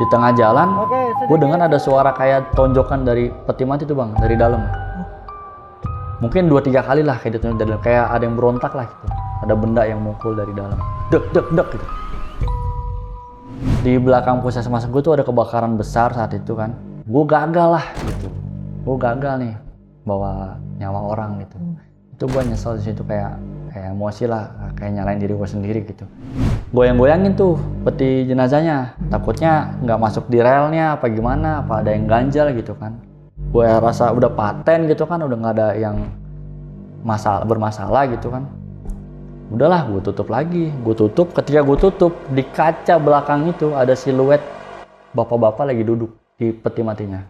Di tengah jalan, gue dengar ada suara kayak tonjokan dari peti mati tuh bang, dari dalam. Mungkin 2-3 kali lah kayak gitu, kayak ada yang berontak lah gitu. Ada benda yang mukul dari dalam. Dek dek dek gitu. Di belakang puskesmas gue tuh ada kebakaran besar saat itu kan. Gue gagal lah gitu. Gue gagal nih bawa nyawa orang gitu. Itu gue nyesel di situ kayak emosi lah, kayak nyalain diri gue sendiri gitu. Goyang-goyangin tuh peti jenazahnya, takutnya nggak masuk di relnya apa gimana, apa ada yang ganjal gitu kan. Gue rasa udah paten gitu kan, udah nggak ada yang bermasalah gitu kan. Udahlah, gue tutup lagi. Gue tutup, ketika gue tutup, di kaca belakang itu ada siluet bapak-bapak lagi duduk di peti matinya.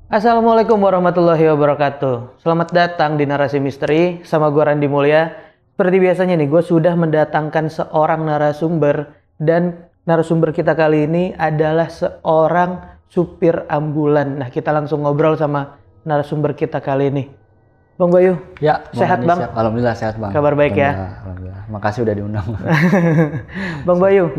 Assalamualaikum warahmatullahi wabarakatuh. Selamat datang di Narasi Misteri sama gue Randy Mulya. Seperti biasanya nih, gue sudah mendatangkan seorang narasumber. Dan narasumber kita kali ini adalah seorang supir ambulan. Nah, kita langsung ngobrol sama narasumber kita kali ini. Bang Bayu, Ya, sehat Bang? Siap. Alhamdulillah sehat Bang. Kabar baik ya? Alhamdulillah. Makasih udah diundang. Bang Bayu,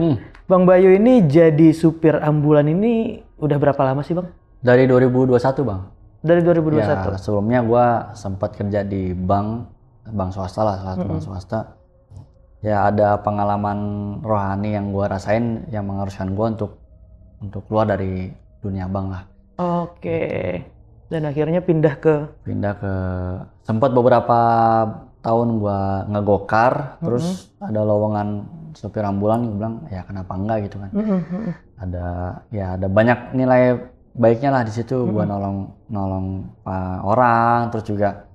Bang Bayu ini jadi supir ambulan ini udah berapa lama sih Bang? Dari 2021 Bang. Dari 2021? Ya, sebelumnya gue sempat kerja di bank swasta lah, salah satu bank swasta. Ya ada pengalaman rohani yang gue rasain yang mengharuskan gue untuk keluar dari dunia bank lah. Oke. Dan akhirnya pindah ke sempat beberapa tahun gue ngegokar, terus ada lowongan supir ambulan, gue bilang ya kenapa enggak gitu kan. Ada banyak nilai baiknya lah di situ. Gue nolong orang, terus juga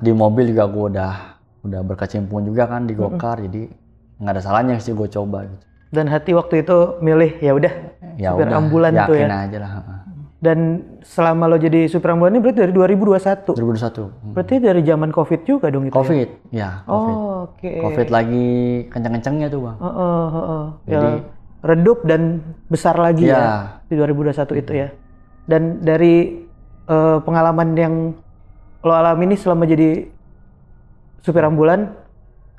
di mobil juga gue udah berkecimpung juga kan di gokar, jadi nggak ada salahnya sih gue coba gitu. Dan hati waktu itu milih ya udah supir ambulan tuh ya. Yakin aja lah. Dan selama lo jadi supir ambulan ini berarti dari 2021. 2021. Berarti dari zaman Covid juga dong itu. Covid, ya. Covid. Oh, oke. Covid lagi kenceng-kencengnya tuh Bang. Jadi ya, redup dan besar lagi ya di 2021 itu ya. Dan dari pengalaman yang lo alami ini selama jadi supir ambulan,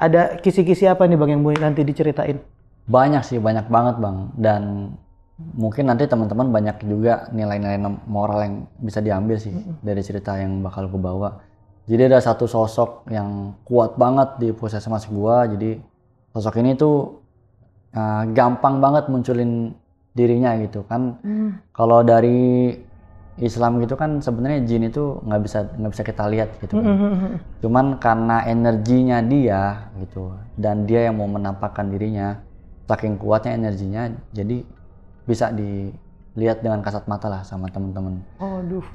ada kisi-kisi apa nih Bang yang mau nanti diceritain? Banyak sih, banyak banget Bang. Dan mungkin nanti teman-teman banyak juga nilai-nilai moral yang bisa diambil sih dari cerita yang bakal gue bawa. Jadi ada satu sosok yang kuat banget di puskesmas gua. Jadi sosok ini tuh gampang banget munculin dirinya gitu kan. Kalau dari Islam gitu kan sebenarnya jin itu nggak bisa kita lihat gitu kan. Cuman karena energinya dia gitu, dan dia yang mau menampakkan dirinya, saking kuatnya energinya, jadi bisa dilihat dengan kasat mata lah sama temen-temen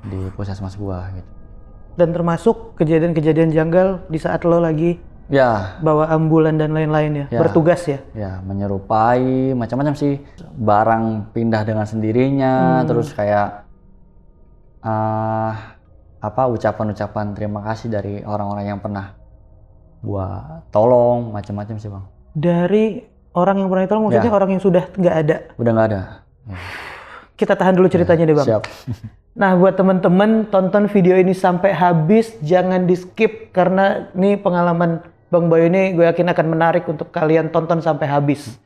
di puskesmas gua gitu. Dan termasuk kejadian-kejadian janggal di saat lo lagi bawa ambulan dan lain-lain ya, bertugas ya? Ya, menyerupai macam-macam sih. Barang pindah dengan sendirinya, terus kayak ucapan-ucapan terima kasih dari orang-orang yang pernah gua tolong, macam-macam sih Bang. Dari orang yang pernah ditolong maksudnya orang yang sudah nggak ada? Udah nggak ada. Ya. Kita tahan dulu ceritanya deh Bang. Siap. Nah, buat temen-temen, tonton video ini sampai habis, jangan di skip karena ini pengalaman Bang Bayu ini gue yakin akan menarik untuk kalian tonton sampai habis.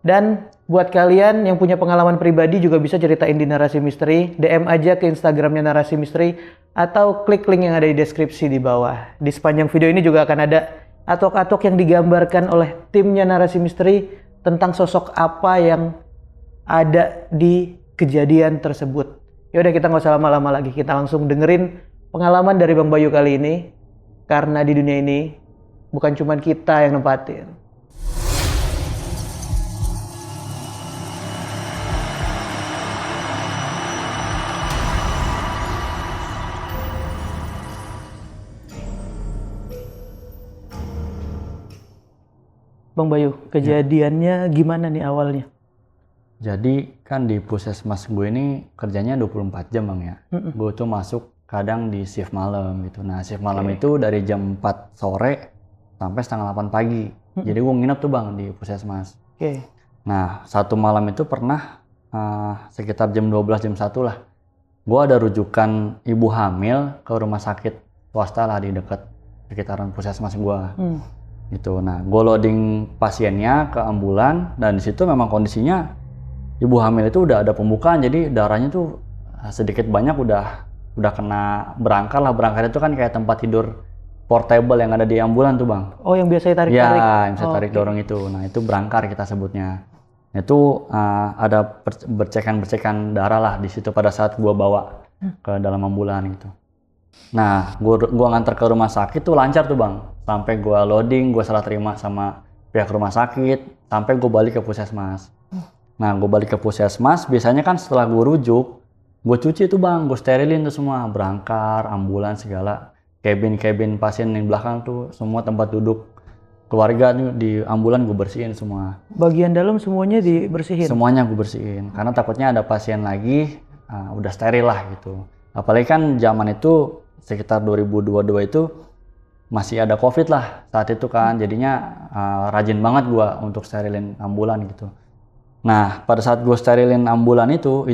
Dan buat kalian yang punya pengalaman pribadi juga bisa ceritain di Narasi Misteri, DM aja ke Instagramnya Narasi Misteri atau klik link yang ada di deskripsi di bawah. Di sepanjang video ini juga akan ada atok-atok yang digambarkan oleh timnya Narasi Misteri tentang sosok apa yang ada di kejadian tersebut. Yaudah, kita nggak usah lama-lama lagi, kita langsung dengerin pengalaman dari Bang Bayu kali ini. Karena di dunia ini bukan cuma kita yang nempatin. Bang Bayu, kejadiannya gimana nih awalnya? Jadi kan di puskesmas gue ini kerjanya 24 jam Bang ya. Gue tuh masuk kadang di shift malam gitu. Nah shift malam itu dari jam 4 sore sampai setengah 8 pagi. Jadi gue nginep tuh Bang di puskesmas. Oke. Nah, satu malam itu pernah sekitar jam 12 jam 1 lah. Gue ada rujukan ibu hamil ke rumah sakit swasta lah di dekat sekitaran puskesmas gue. Gitu. Nah, gue loading pasiennya ke ambulan dan di situ memang kondisinya ibu hamil itu udah ada pembukaan, jadi darahnya tuh sedikit banyak udah kena berangkar lah. Berangkar itu kan kayak tempat tidur portable yang ada di ambulan tuh, Bang. Oh, yang biasa tarik-tarik. Ya, yang bisa tarik dorong itu. Nah, itu berangkar kita sebutnya. Itu ada bercekan darah lah di situ pada saat gua bawa ke dalam ambulan gitu. Nah, gua nganter ke rumah sakit tuh lancar tuh, Bang. Sampai gua loading, gua serah terima sama pihak rumah sakit, sampai gua balik ke puskesmas. Nah, gua balik ke puskesmas, biasanya kan setelah gua rujuk, gua cuci tuh, Bang, gua sterilin tuh semua, berangkar, ambulan segala. Cabin pasien di belakang tuh, semua tempat duduk keluarga nih di ambulan gue bersihin semua. Bagian dalam semuanya dibersihin? Semuanya gue bersihin, karena takutnya ada pasien lagi, udah steril lah gitu. Apalagi kan zaman itu sekitar 2022 itu masih ada COVID lah saat itu kan, jadinya rajin banget gue untuk sterilin ambulan gitu. Nah, pada saat gue sterilin ambulan itu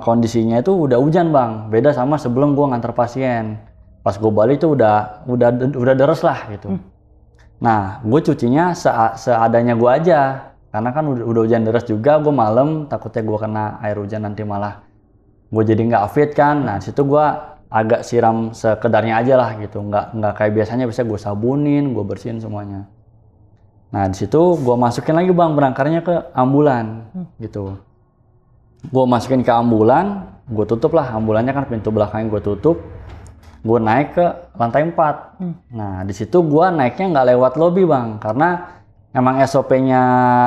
kondisinya itu udah hujan, Bang. Beda sama sebelum gue nganter pasien. Pas gue balik tuh udah deres lah gitu. Nah, gue cucinya seadanya gue aja, karena kan udah hujan deras juga, gue malam takutnya gue kena air hujan nanti malah gue jadi nggak fit kan. Nah, situ gue agak siram sekedarnya aja lah gitu, nggak kayak biasanya bisa gue sabunin, gue bersihin semuanya. Nah, di situ gue masukin lagi, Bang, berangkarnya ke ambulan gitu. Gue masukin ke ambulan, gue tutup lah ambulannya kan, pintu belakangnya gue tutup. Gue naik ke lantai 4. Nah, di situ gue naiknya nggak lewat lobi, Bang, karena emang SOP-nya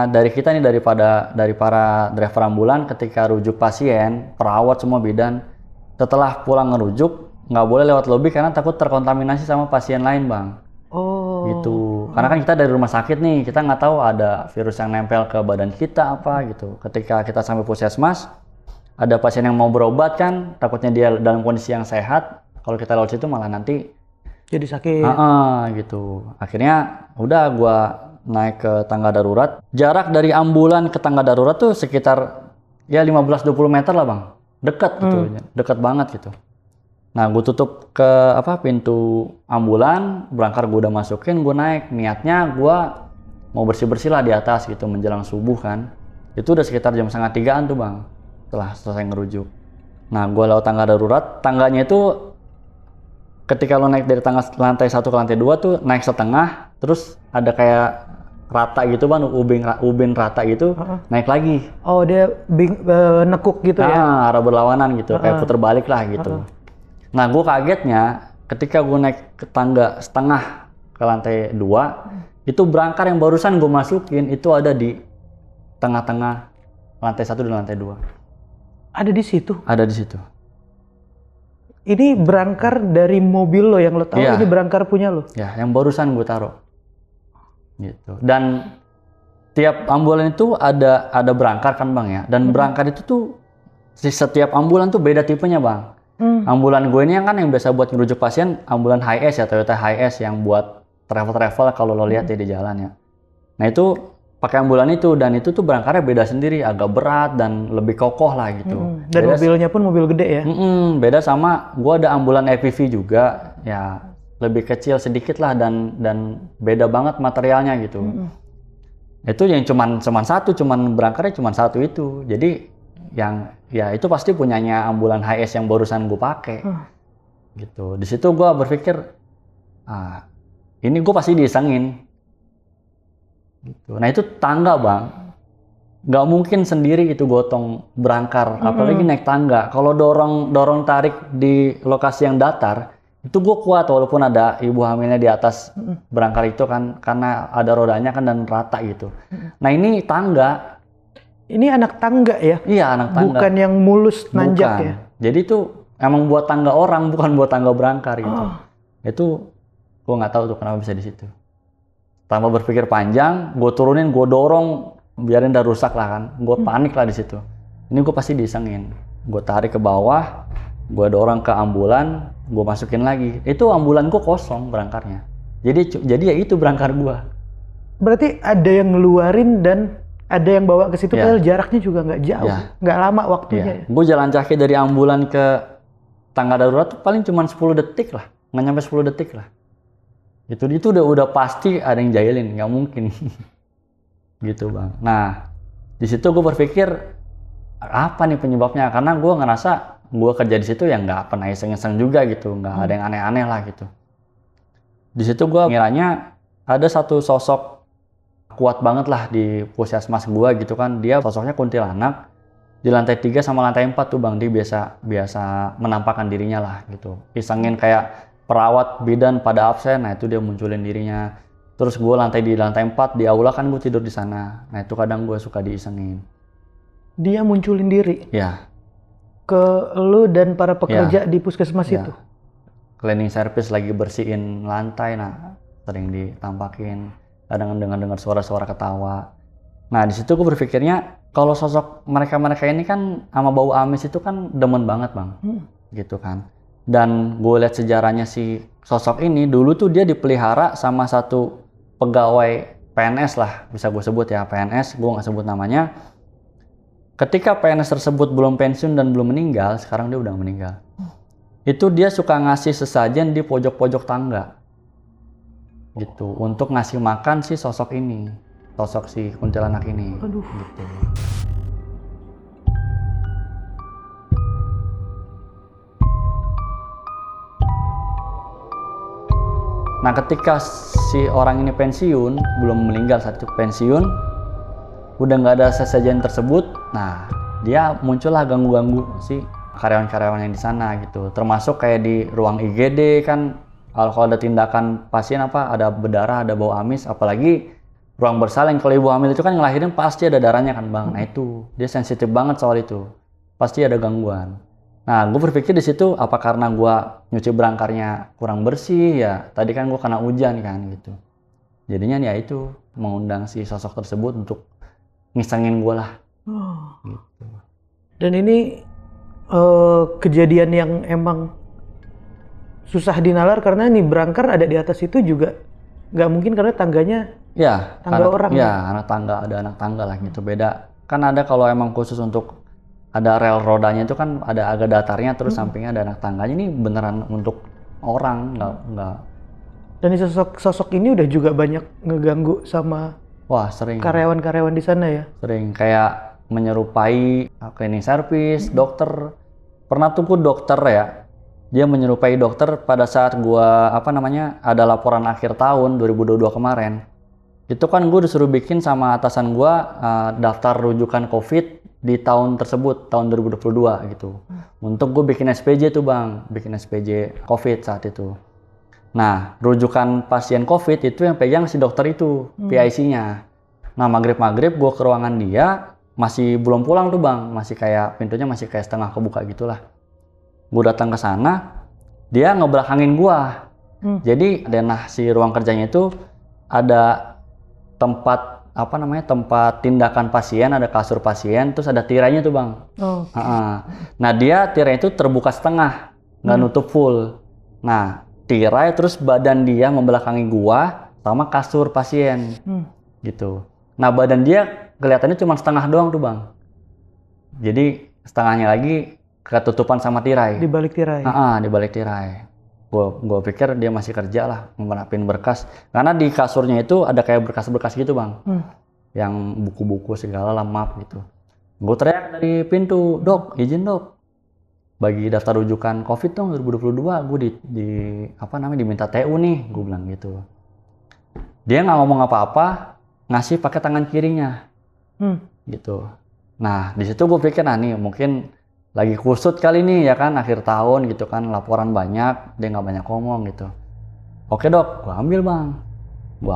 dari kita nih, dari para driver ambulan, ketika rujuk pasien, perawat semua bidan, setelah pulang ngerujuk nggak boleh lewat lobi karena takut terkontaminasi sama pasien lain, Bang. Oh. Gitu. Karena kan kita dari rumah sakit nih, kita nggak tahu ada virus yang nempel ke badan kita apa gitu. Ketika kita sampai puskesmas, ada pasien yang mau berobat kan, takutnya dia dalam kondisi yang sehat. Kalau kita lewat situ malah nanti jadi sakit. Gitu. Akhirnya udah gua naik ke tangga darurat. Jarak dari ambulan ke tangga darurat tuh sekitar ya 15-20 meter lah, Bang. Dekat gitu, dekat banget gitu. Nah, gue tutup ke pintu ambulan, berangkar gue udah masukin, gue naik. Niatnya gue mau bersih-bersih lah di atas gitu menjelang subuh kan. Itu udah sekitar jam 2:30-an tuh, Bang. Setelah selesai ngerujuk. Nah, gue lewat tangga darurat. Tangganya itu ketika lo naik dari lantai 1 ke lantai 2 tuh naik setengah, terus ada kayak rata gitu, Bang, ubin rata gitu, naik lagi. Oh, dia nekuk gitu ya? Arah berlawanan gitu, kayak puter balik lah gitu. Nah, gue kagetnya ketika gue naik ke tangga setengah ke lantai 2, itu berangkar yang barusan gue masukin itu ada di tengah-tengah lantai 1 dan lantai 2. Ada di situ? Ada di situ. Ini berangkar dari mobil lo yang lo tahu, Ini berangkar punya lo? Ya, yang barusan gue taruh. Gitu. Dan tiap ambulan itu ada berangkar kan, Bang, ya. Dan berangkar itu tuh setiap ambulan tuh beda tipenya, Bang. Ambulan gue ini yang biasa buat ngerujuk pasien, ambulan Hi-S ya, Toyota Hi-S yang buat travel kalau lo lihat ya di jalan ya. Nah, itu pakai ambulan itu, dan itu tuh berangkarnya beda sendiri, agak berat dan lebih kokoh lah gitu. Dan beda, mobilnya pun mobil gede ya? Beda sama gua ada ambulan EPV juga, ya lebih kecil sedikit lah dan beda banget materialnya gitu. Itu yang cuman berangkarnya cuman satu itu. Jadi yang ya itu pasti punyanya ambulan HS yang barusan gue pakai. Gitu. Di situ gua berpikir, ini gue pasti diisengin. Gitu. Nah, itu tangga, Bang, nggak mungkin sendiri itu gotong berangkar, apalagi naik tangga. Kalau dorong tarik di lokasi yang datar, itu gue kuat walaupun ada ibu hamilnya di atas berangkar itu kan, karena ada rodanya kan dan rata gitu. Nah, ini tangga. Ini anak tangga ya? Iya, anak tangga. Bukan yang mulus nanjak ya? Jadi itu emang buat tangga orang, bukan buat tangga berangkar gitu. Itu gue nggak tahu tuh kenapa bisa di situ. Tanpa berpikir panjang, gue turunin, gue dorong, biarin udah rusak lah kan. Gue panik lah di situ. Ini gue pasti disengin. Gue tarik ke bawah, gue dorong ke ambulan, gue masukin lagi. Itu ambulan gue kosong berangkarnya. Jadi ya itu berangkar gue. Berarti ada yang ngeluarin dan ada yang bawa ke situ, Ya. padahal jaraknya juga nggak jauh, Ya. nggak lama waktunya. Iya. Gue jalan kaki dari ambulan ke tangga darurat tuh paling cuma 10 detik lah, nggak nyampe 10 detik lah. Itu udah pasti ada yang jahilin, nggak mungkin. Gitu bang. Nah di situ gue berpikir apa nih penyebabnya, karena gue ngerasa gue kerja di situ yang nggak pernah iseng-iseng juga gitu, nggak ada yang aneh-aneh lah gitu. Di situ gue ngiranya ada satu sosok kuat banget lah di puskesmas gue gitu kan, dia sosoknya kuntilanak di lantai 3 sama lantai 4 tuh bang, dia biasa menampakkan dirinya lah gitu, isengin kayak perawat bidan pada absen, nah itu dia munculin dirinya. Terus gue di lantai 4 di aula kan gue tidur di sana, nah itu kadang gue suka diisengin. Dia munculin diri Ya, ke lu dan para pekerja Ya. di puskesmas ya. itu. Cleaning service lagi bersihin lantai, nah sering ditampakin. Kadang dengar suara-suara ketawa. Nah di situ gue berpikirnya kalau sosok mereka ini kan sama bau amis itu kan demen banget bang, gitu kan. Dan gue lihat sejarahnya si sosok ini dulu tuh dia dipelihara sama satu pegawai PNS lah, bisa gue sebut ya PNS, gue nggak sebut namanya. Ketika PNS tersebut belum pensiun dan belum meninggal, sekarang dia udah meninggal. Itu dia suka ngasih sesajen di pojok-pojok tangga. Gitu, untuk ngasih makan si sosok ini, sosok si kuntilanak ini. Aduh. Gitu. Nah ketika si orang ini pensiun, belum meninggal saat itu pensiun, udah nggak ada sesajen tersebut, nah dia muncullah ganggu-ganggu si karyawan-karyawan yang di sana gitu. Termasuk kayak di ruang IGD kan, kalau ada tindakan pasien ada berdarah, ada bau amis, apalagi ruang bersalin, kalau ibu hamil itu kan ngelahirin pasti ada darahnya kan bang. Nah itu dia sensitif banget soal itu, pasti ada gangguan. Nah gue berpikir di situ apa karena gue nyuci berangkarnya kurang bersih ya, tadi kan gue kena hujan kan gitu. Jadinya ya itu mengundang si sosok tersebut untuk ngisengin gue lah. Gitu. Dan ini kejadian yang emang susah dinalar karena nih berangkar ada di atas itu juga nggak mungkin karena tangganya Ya, tangga orang. Ya, anak tangga, ada anak tangga lah gitu. Beda. Kan ada kalau emang khusus untuk ada rel rodanya itu kan ada agak datarnya, terus sampingnya ada anak tangganya. Ini beneran untuk orang, nggak. Dan sosok ini udah juga banyak ngeganggu sama Wah, sering. karyawan-karyawan di sana ya. Sering kayak menyerupai cleaning service, dokter. Pernah tuh gue dokter ya. Dia menyerupai dokter pada saat gua ada laporan akhir tahun 2022 kemarin. Itu kan gue disuruh bikin sama atasan gue daftar rujukan COVID di tahun tersebut, tahun 2022 gitu. Untuk gue bikin SPJ tuh bang, bikin SPJ COVID saat itu. Nah, rujukan pasien COVID itu yang pegang si dokter itu, PIC-nya. Nah, maghrib-maghrib gue ke ruangan dia, masih belum pulang tuh bang, masih kayak pintunya masih kayak setengah kebuka gitulah. Gue datang ke sana, dia ngebelakangin gue. Jadi denah si ruang kerjanya itu ada tempat tempat tindakan pasien, ada kasur pasien, terus ada tirainya tuh bang. Nah dia tirai itu terbuka setengah, nggak nutup full. Nah tirai terus badan dia membelakangi gua sama kasur pasien, gitu. Nah badan dia kelihatannya cuma setengah doang tuh bang. Jadi setengahnya lagi ketutupan sama tirai. Di balik tirai. Di balik tirai. Gue pikir dia masih kerja lah, merapin berkas. Karena di kasurnya itu ada kayak berkas-berkas gitu bang. Yang buku-buku segala lah, map gitu. Gue teriak dari pintu, dok, izin dok. Bagi daftar rujukan COVID dong 2022, gue diminta TU nih, gue bilang gitu. Dia nggak ngomong apa-apa, ngasih pakai tangan kirinya. Gitu. Nah, di situ gue pikir, nih mungkin lagi kusut kali nih ya kan, akhir tahun gitu kan, laporan banyak, dia nggak banyak ngomong gitu. Oke dok, gue ambil bang.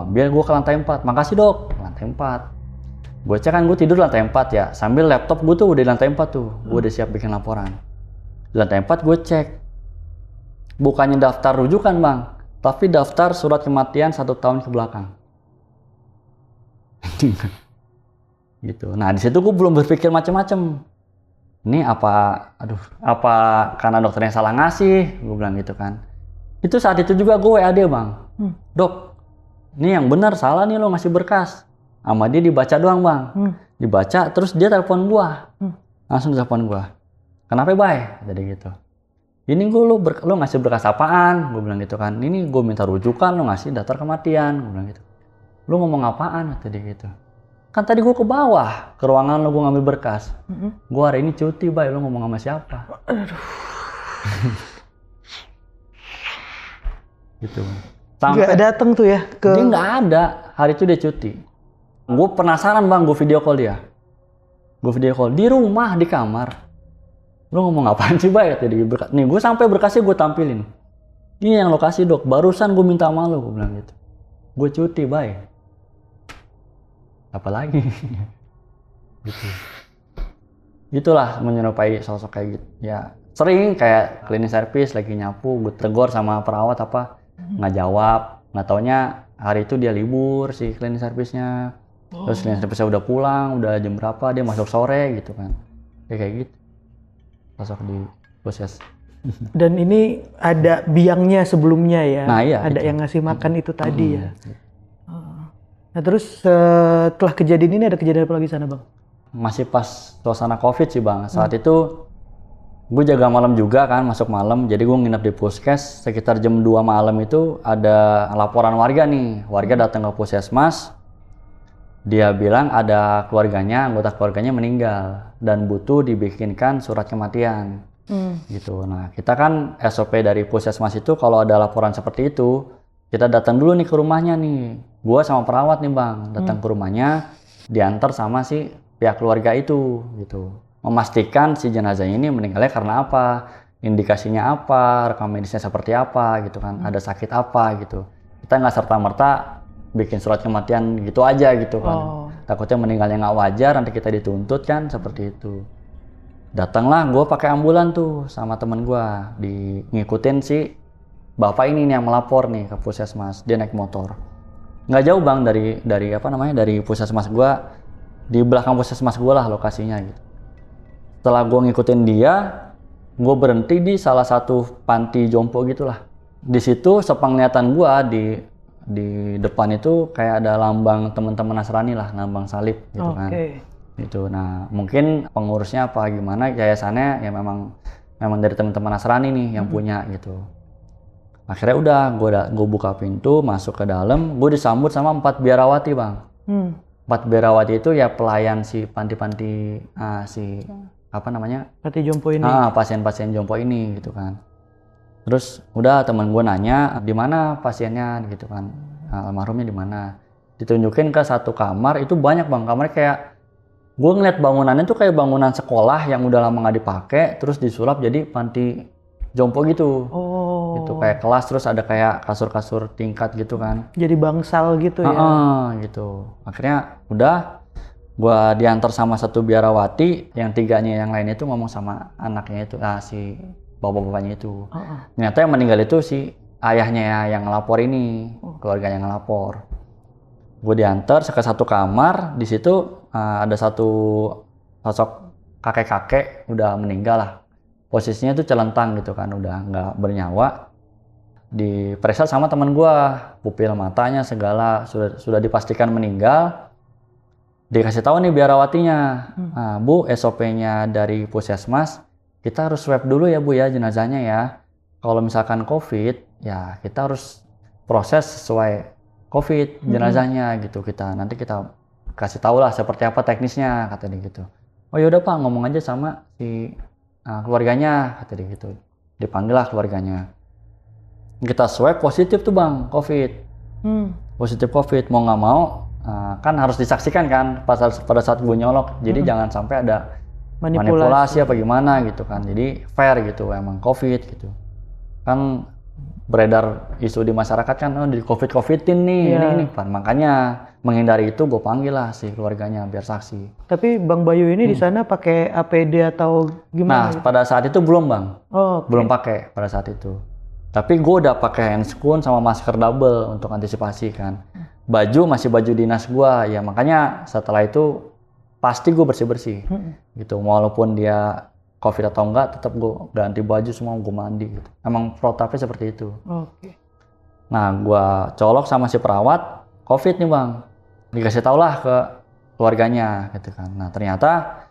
Gue ke lantai 4, makasih dok, lantai 4. Gue cek kan gue tidur lantai 4 ya, sambil laptop gue tuh udah di lantai 4 tuh, gue udah siap bikin laporan. Di lantai 4 gue cek, bukannya daftar rujukan bang, tapi daftar surat kematian 1 tahun ke belakang. Gitu. Nah di situ gue belum berpikir macam-macam. Ini apa karena dokternya salah ngasih, gue bilang gitu kan. Itu saat itu juga gue WA dia bang, dok, Nih yang benar, salah nih lo ngasih berkas. Sama dia dibaca doang bang. Dibaca, terus dia telepon gua. Langsung telepon gua. Kenapa bay? Jadi gitu. Ini lo ngasih berkas apaan? Gue bilang gitu kan. Ini gue minta rujukan, lo ngasih daftar kematian. Gue bilang gitu. Lo ngomong apaan? Tadi gitu. Kan tadi gue ke bawah, ke ruangan lo gue ngambil berkas. Gue hari ini cuti bay, lo ngomong sama siapa? Gitu. Sampai Nggak datang tuh ya ke... Dia nggak ada, hari itu dia cuti. Gue penasaran bang, gue video call dia. Gue video call di rumah, di kamar. Lo ngomong apaan sih bay? Tadi berkas. Nih gue sampai berkasnya gue tampilin. Ini yang lokasi dok, barusan gue minta sama lo, gue bilang gitu. Gue cuti bay. Apalagi gitu. Itulah menyerupai sosok kayak gitu. Ya sering kayak cleaning service lagi nyapu, gue tegur sama perawat apa nggak jawab, nggak taunya hari itu dia libur si cleaning service-nya. Terus cleaning service-nya udah pulang, udah jam berapa, dia masuk sore gitu kan. Kayak gitu sosok di proses. Dan ini ada biangnya sebelumnya ya. Nah, iya, ada itu. yang ngasih makan itu tadi ya. Nah terus setelah kejadian ini ada kejadian apa lagi sana bang? Masih pas suasana COVID sih bang. Saat itu gue jaga malam juga kan, masuk malam. Jadi gue nginep di puskes. Sekitar jam 2 malam itu ada laporan warga nih. Warga datang ke puskesmas. Dia bilang ada keluarganya, anggota keluarganya meninggal dan butuh dibikinkan surat kematian. Gitu. Nah kita kan SOP dari puskesmas itu kalau ada laporan seperti itu, kita datang dulu nih ke rumahnya nih. Gua sama perawat nih bang, datang ke rumahnya, diantar sama si pihak keluarga itu, gitu. Memastikan si jenazahnya ini meninggalnya karena apa, indikasinya apa, rekam medisnya seperti apa, gitu kan. Ada sakit apa, gitu. Kita nggak serta-merta bikin surat kematian gitu aja, gitu kan. Takutnya meninggalnya nggak wajar, nanti kita dituntut kan, seperti itu. Datanglah, gue pakai ambulan tuh sama temen gue, ngikutin si bapak ini nih yang melapor nih ke puskesmas. Dia naik motor. Nggak jauh bang dari puskesmas gue, di belakang puskesmas gue lah lokasinya gitu. Setelah gue ngikutin dia, gue berhenti di salah satu panti jompo gitulah. Di situ sepenglihatan gue di depan itu kayak ada lambang teman-teman Nasrani lah, lambang salib gitu kan. Gitu. Nah mungkin pengurusnya apa gimana, yayasannya ya memang dari teman-teman Nasrani nih yang punya gitu. Akhirnya udah gue buka pintu masuk ke dalam, gue disambut sama 4 biarawati bang. 4 biarawati itu ya pelayan si panti-panti apa namanya? Panti jompo ini. Pasien-pasien jompo ini gitu kan. Terus udah teman gue nanya di mana pasiennya gitu kan, almarhumnya di mana. Ditunjukin ke satu kamar, itu banyak bang, kamarnya kayak gue ngeliat bangunannya tuh kayak bangunan sekolah yang udah lama nggak dipakai, terus disulap jadi panti jompo gitu. Gitu kayak kelas, terus ada kayak kasur-kasur tingkat gitu kan. Jadi bangsal gitu ya. Gitu. Akhirnya udah gue diantar sama satu biarawati, yang 3-nya yang lain itu ngomong sama anaknya itu, si bapak-bapaknya itu. Ternyata yang meninggal itu si ayahnya yang ngelapor ini, keluarga yang ngelapor. Gue diantar ke satu kamar, di situ ada satu sosok kakek-kakek udah meninggal lah. Posisinya tuh celentang gitu kan, udah nggak bernyawa. Diperiksa sama teman gue, pupil matanya segala sudah dipastikan meninggal. Dikasih tahu nih biarawatinya, Bu, SOP-nya dari puskesmas, kita harus swab dulu ya Bu ya jenazahnya ya. Kalau misalkan COVID, ya kita harus proses sesuai COVID jenazahnya gitu. Nanti kita kasih tahu lah seperti apa teknisnya, kata dia gitu. Oh yaudah Pak, ngomong aja sama si keluarganya, kata dia gitu. Dipanggil lah keluarganya. Kita swab positif tuh bang, COVID. Positif COVID, mau nggak mau kan harus disaksikan kan pada saat gue nyolok. Jadi jangan sampai ada manipulasi apa gimana gitu kan. Jadi fair gitu, emang COVID gitu. Kan beredar isu di masyarakat kan, di COVID-COVIDin nih, ini kan. Makanya menghindari itu gue panggil lah si keluarganya biar saksi. Tapi Bang Bayu ini di sana pakai APD atau gimana? Nah, pada saat itu belum bang, belum pakai pada saat itu. Tapi gue udah pakai handscoon sama masker double untuk antisipasi kan. Baju masih baju dinas gue, ya makanya setelah itu pasti gue bersih-bersih gitu. Walaupun dia COVID atau enggak, tetap gue ganti baju semua, gue mandi gitu. Emang protapnya seperti itu. Nah, gue colok sama si perawat, COVID nih bang, dikasih tau lah ke keluarganya gitu kan. Nah ternyata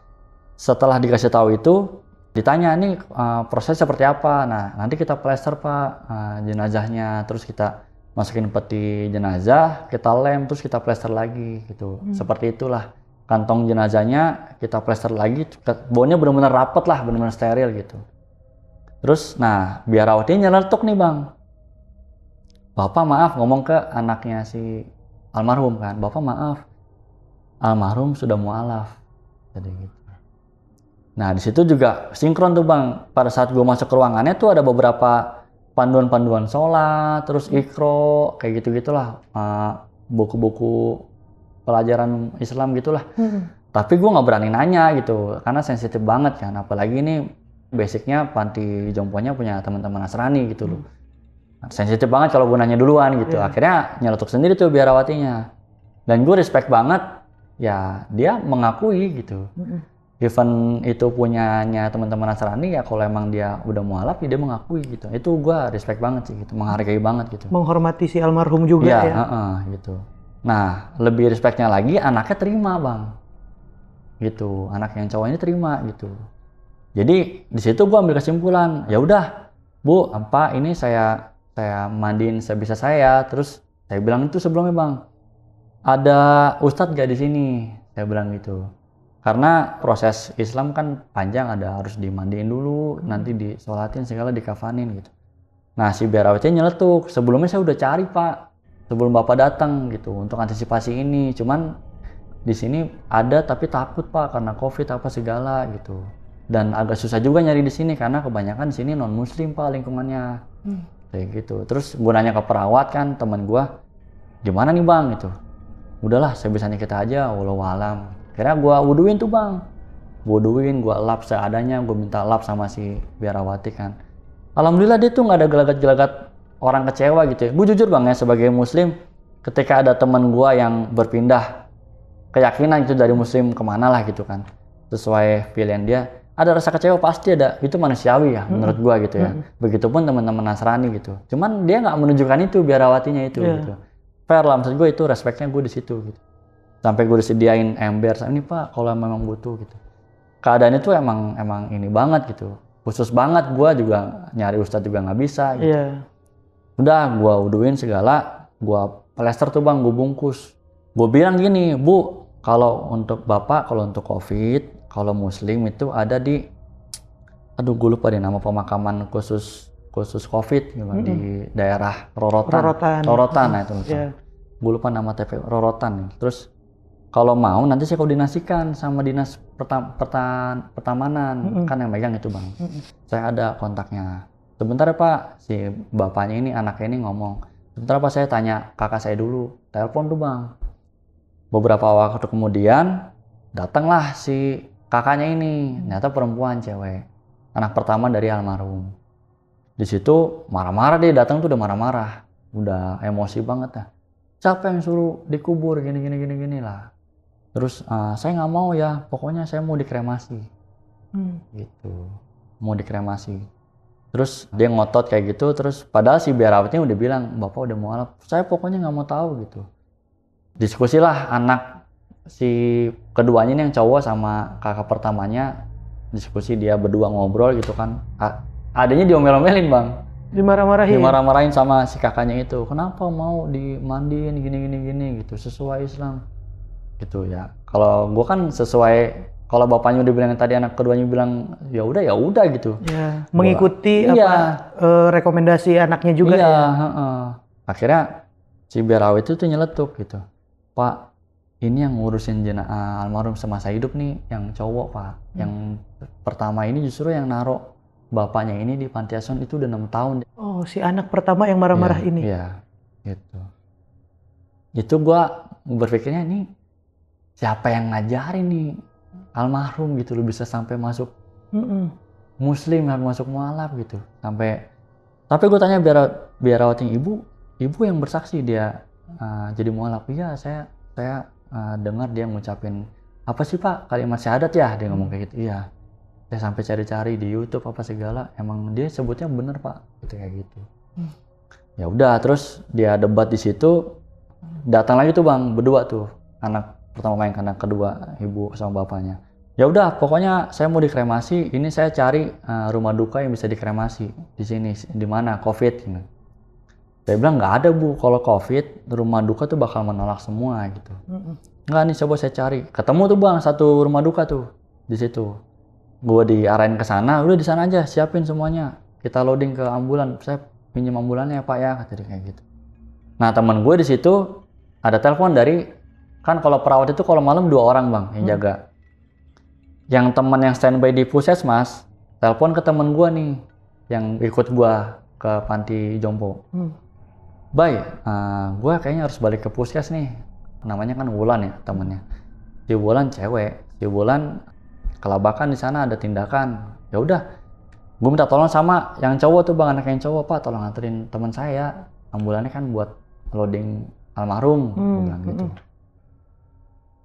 setelah dikasih tahu itu ditanya nih proses seperti apa. Nah nanti kita plester pak jenazahnya, terus kita masukin peti jenazah, kita lem, terus kita plester lagi gitu. Seperti itulah kantong jenazahnya kita plester lagi, baunya benar-benar rapet lah, benar-benar steril gitu. Terus nah biarawatinya nyeletuk nih bang, bapak maaf, ngomong ke anaknya si almarhum kan, bapak maaf, almarhum sudah mualaf, jadi gitu. Nah di situ juga sinkron tuh bang, pada saat gue masuk ke ruangannya tuh ada beberapa panduan-panduan sholat, terus ikro, kayak gitu-gitulah, buku-buku pelajaran Islam gitulah. Tapi gue nggak berani nanya gitu, karena sensitif banget kan, apalagi ini basicnya panti jomponya punya teman-teman Nasrani gitu loh. Sensitif banget kalau gue nanya duluan gitu. Akhirnya nyeletuk sendiri tuh biarawatinya. Dan gue respect banget, ya dia mengakui gitu. Even itu punyanya teman-teman Nasrani, ya kalau emang dia udah mualaf, ya dia mengakui gitu. Itu gue respect banget sih gitu, menghargai banget gitu. Menghormati si almarhum juga ya. Gitu. Nah, lebih respectnya lagi anaknya terima bang, gitu. Anak yang cowok ini terima gitu. Jadi di situ gue ambil kesimpulan, ya udah, Bu, apa ini saya mandiin sebisa saya. Terus saya bilang itu sebelumnya bang, ada ustadz gak di sini? Saya bilang gitu. Karena proses Islam kan panjang, ada harus dimandiin dulu, nanti disolatin segala, dikafanin gitu. Nah si biarawatinya nyeletuk, sebelumnya saya udah cari pak, sebelum bapak datang gitu, untuk antisipasi ini. Cuman di sini ada tapi takut pak karena COVID apa segala gitu. Dan agak susah juga nyari di sini karena kebanyakan di sini non muslim pak lingkungannya. Kayak gitu. Terus gue nanya ke perawat kan, teman gue, gimana nih bang gitu. Udahlah sebisanya kita aja, walau alam. Akhirnya gue wuduin tuh bang, gue lap seadanya, gue minta lap sama si biarawati kan. Alhamdulillah dia tuh nggak ada gelagat-gelagat orang kecewa gitu ya. Gue jujur bang ya, sebagai muslim, ketika ada teman gue yang berpindah keyakinan gitu dari muslim kemana lah gitu kan, sesuai pilihan dia, ada rasa kecewa pasti ada, itu manusiawi ya menurut gue gitu ya. Begitupun teman-teman Nasrani gitu. Cuman dia nggak menunjukkan itu biarawatinya itu gitu. Fair lah, maksud gue itu respectnya gue di situ gitu. Sampai gue disediain ember, ini pak kalau memang butuh gitu. Keadaan itu emang ini banget gitu, khusus banget. Gue juga nyari ustadz juga nggak bisa gitu. Udah gue wuduin segala, gue plester tuh bang, gue bungkus. Gue bilang gini, Bu, kalau untuk bapak, kalau untuk COVID, kalau muslim itu ada di, aduh gue lupa deh nama pemakaman khusus COVID gitu, di daerah Rorotan. Nah itu gue lupa nama TP Rorotan. Terus kalau mau nanti saya koordinasikan sama dinas pertamanan, kan yang megang itu bang. Saya ada kontaknya. Sebentar ya pak, si bapaknya ini, anaknya ini ngomong, sebentar pak saya tanya kakak saya dulu. Telepon tuh bang. Beberapa waktu kemudian datanglah si kakaknya ini, ternyata perempuan, cewek, anak pertama dari almarhum. Di situ marah-marah, dia datang tuh udah marah-marah, udah emosi banget dah. Siapa yang suruh dikubur gini lah. Terus saya nggak mau ya, pokoknya saya mau dikremasi. Gitu, mau dikremasi. Terus dia ngotot kayak gitu, terus padahal si biarawatnya udah bilang, bapak udah mualaf, saya pokoknya nggak mau tahu gitu. Diskusilah anak si keduanya ini yang cowok sama kakak pertamanya, diskusi dia berdua ngobrol gitu kan. Adanya diomel-omelin bang. Dimarah-marahin sama si kakaknya itu. Kenapa mau dimandiin gini gitu, sesuai Islam. Gitu ya. Kalau gue kan sesuai, kalau bapaknya udah bilang tadi, anak keduanya bilang ya udah gitu. Ya, mengikuti rekomendasi anaknya juga ya. Akhirnya si biarawati itu tuh nyeletuk gitu. Pak, ini yang ngurusin jenazah almarhum semasa hidup nih yang cowok pak. Yang pertama ini justru yang naruh bapaknya ini di panti asuhan itu udah 6 tahun. Oh, si anak pertama yang marah-marah ini. Iya, gitu. Itu gua berpikirnya ini siapa yang ngajarin nih almarhum gitu loh bisa sampai masuk muslim, masuk mualaf gitu. Tapi gue tanya biarawati, ibu yang bersaksi dia jadi mualaf. Iya, saya dengar dia ngucapin apa sih pak, kalimat syahadat ya, dia ngomong kayak gitu. Iya, saya sampai cari-cari di YouTube apa segala, emang dia sebutnya bener pak, gitu kayak gitu. Ya udah, terus dia debat di situ, datang lagi tuh bang, berdua tuh, anak pertama main, anak kedua ibu sama bapaknya. Ya udah, pokoknya saya mau dikremasi, ini saya cari rumah duka yang bisa dikremasi di sini, di mana COVID. Gitu. Saya bilang nggak ada bu, kalau COVID rumah duka tuh bakal menolak semua gitu. Nggak nih, coba saya cari. Ketemu tuh bang satu rumah duka tuh di situ. Gue diarahin ke sana, udah di sana aja siapin semuanya. Kita loading ke ambulan, saya pinjam ambulannya ya pak ya, kata dia kayak gitu. Nah teman gue di situ ada telepon dari, kan kalau perawat itu kalau malam 2 orang bang yang jaga. Yang teman yang standby di puskesmas telepon ke teman gue nih yang ikut gue ke panti jompo. Bay, gue kayaknya harus balik ke puskes nih. Namanya kan Wulan ya temennya. Si Wulan cewek, si Wulan kelabakan di sana, ada tindakan. Ya udah, gue minta tolong sama yang cowok tuh bang, anak yang cowok, pak tolong anterin teman saya, ambulannya kan buat loading almarhum, gue bilang gitu.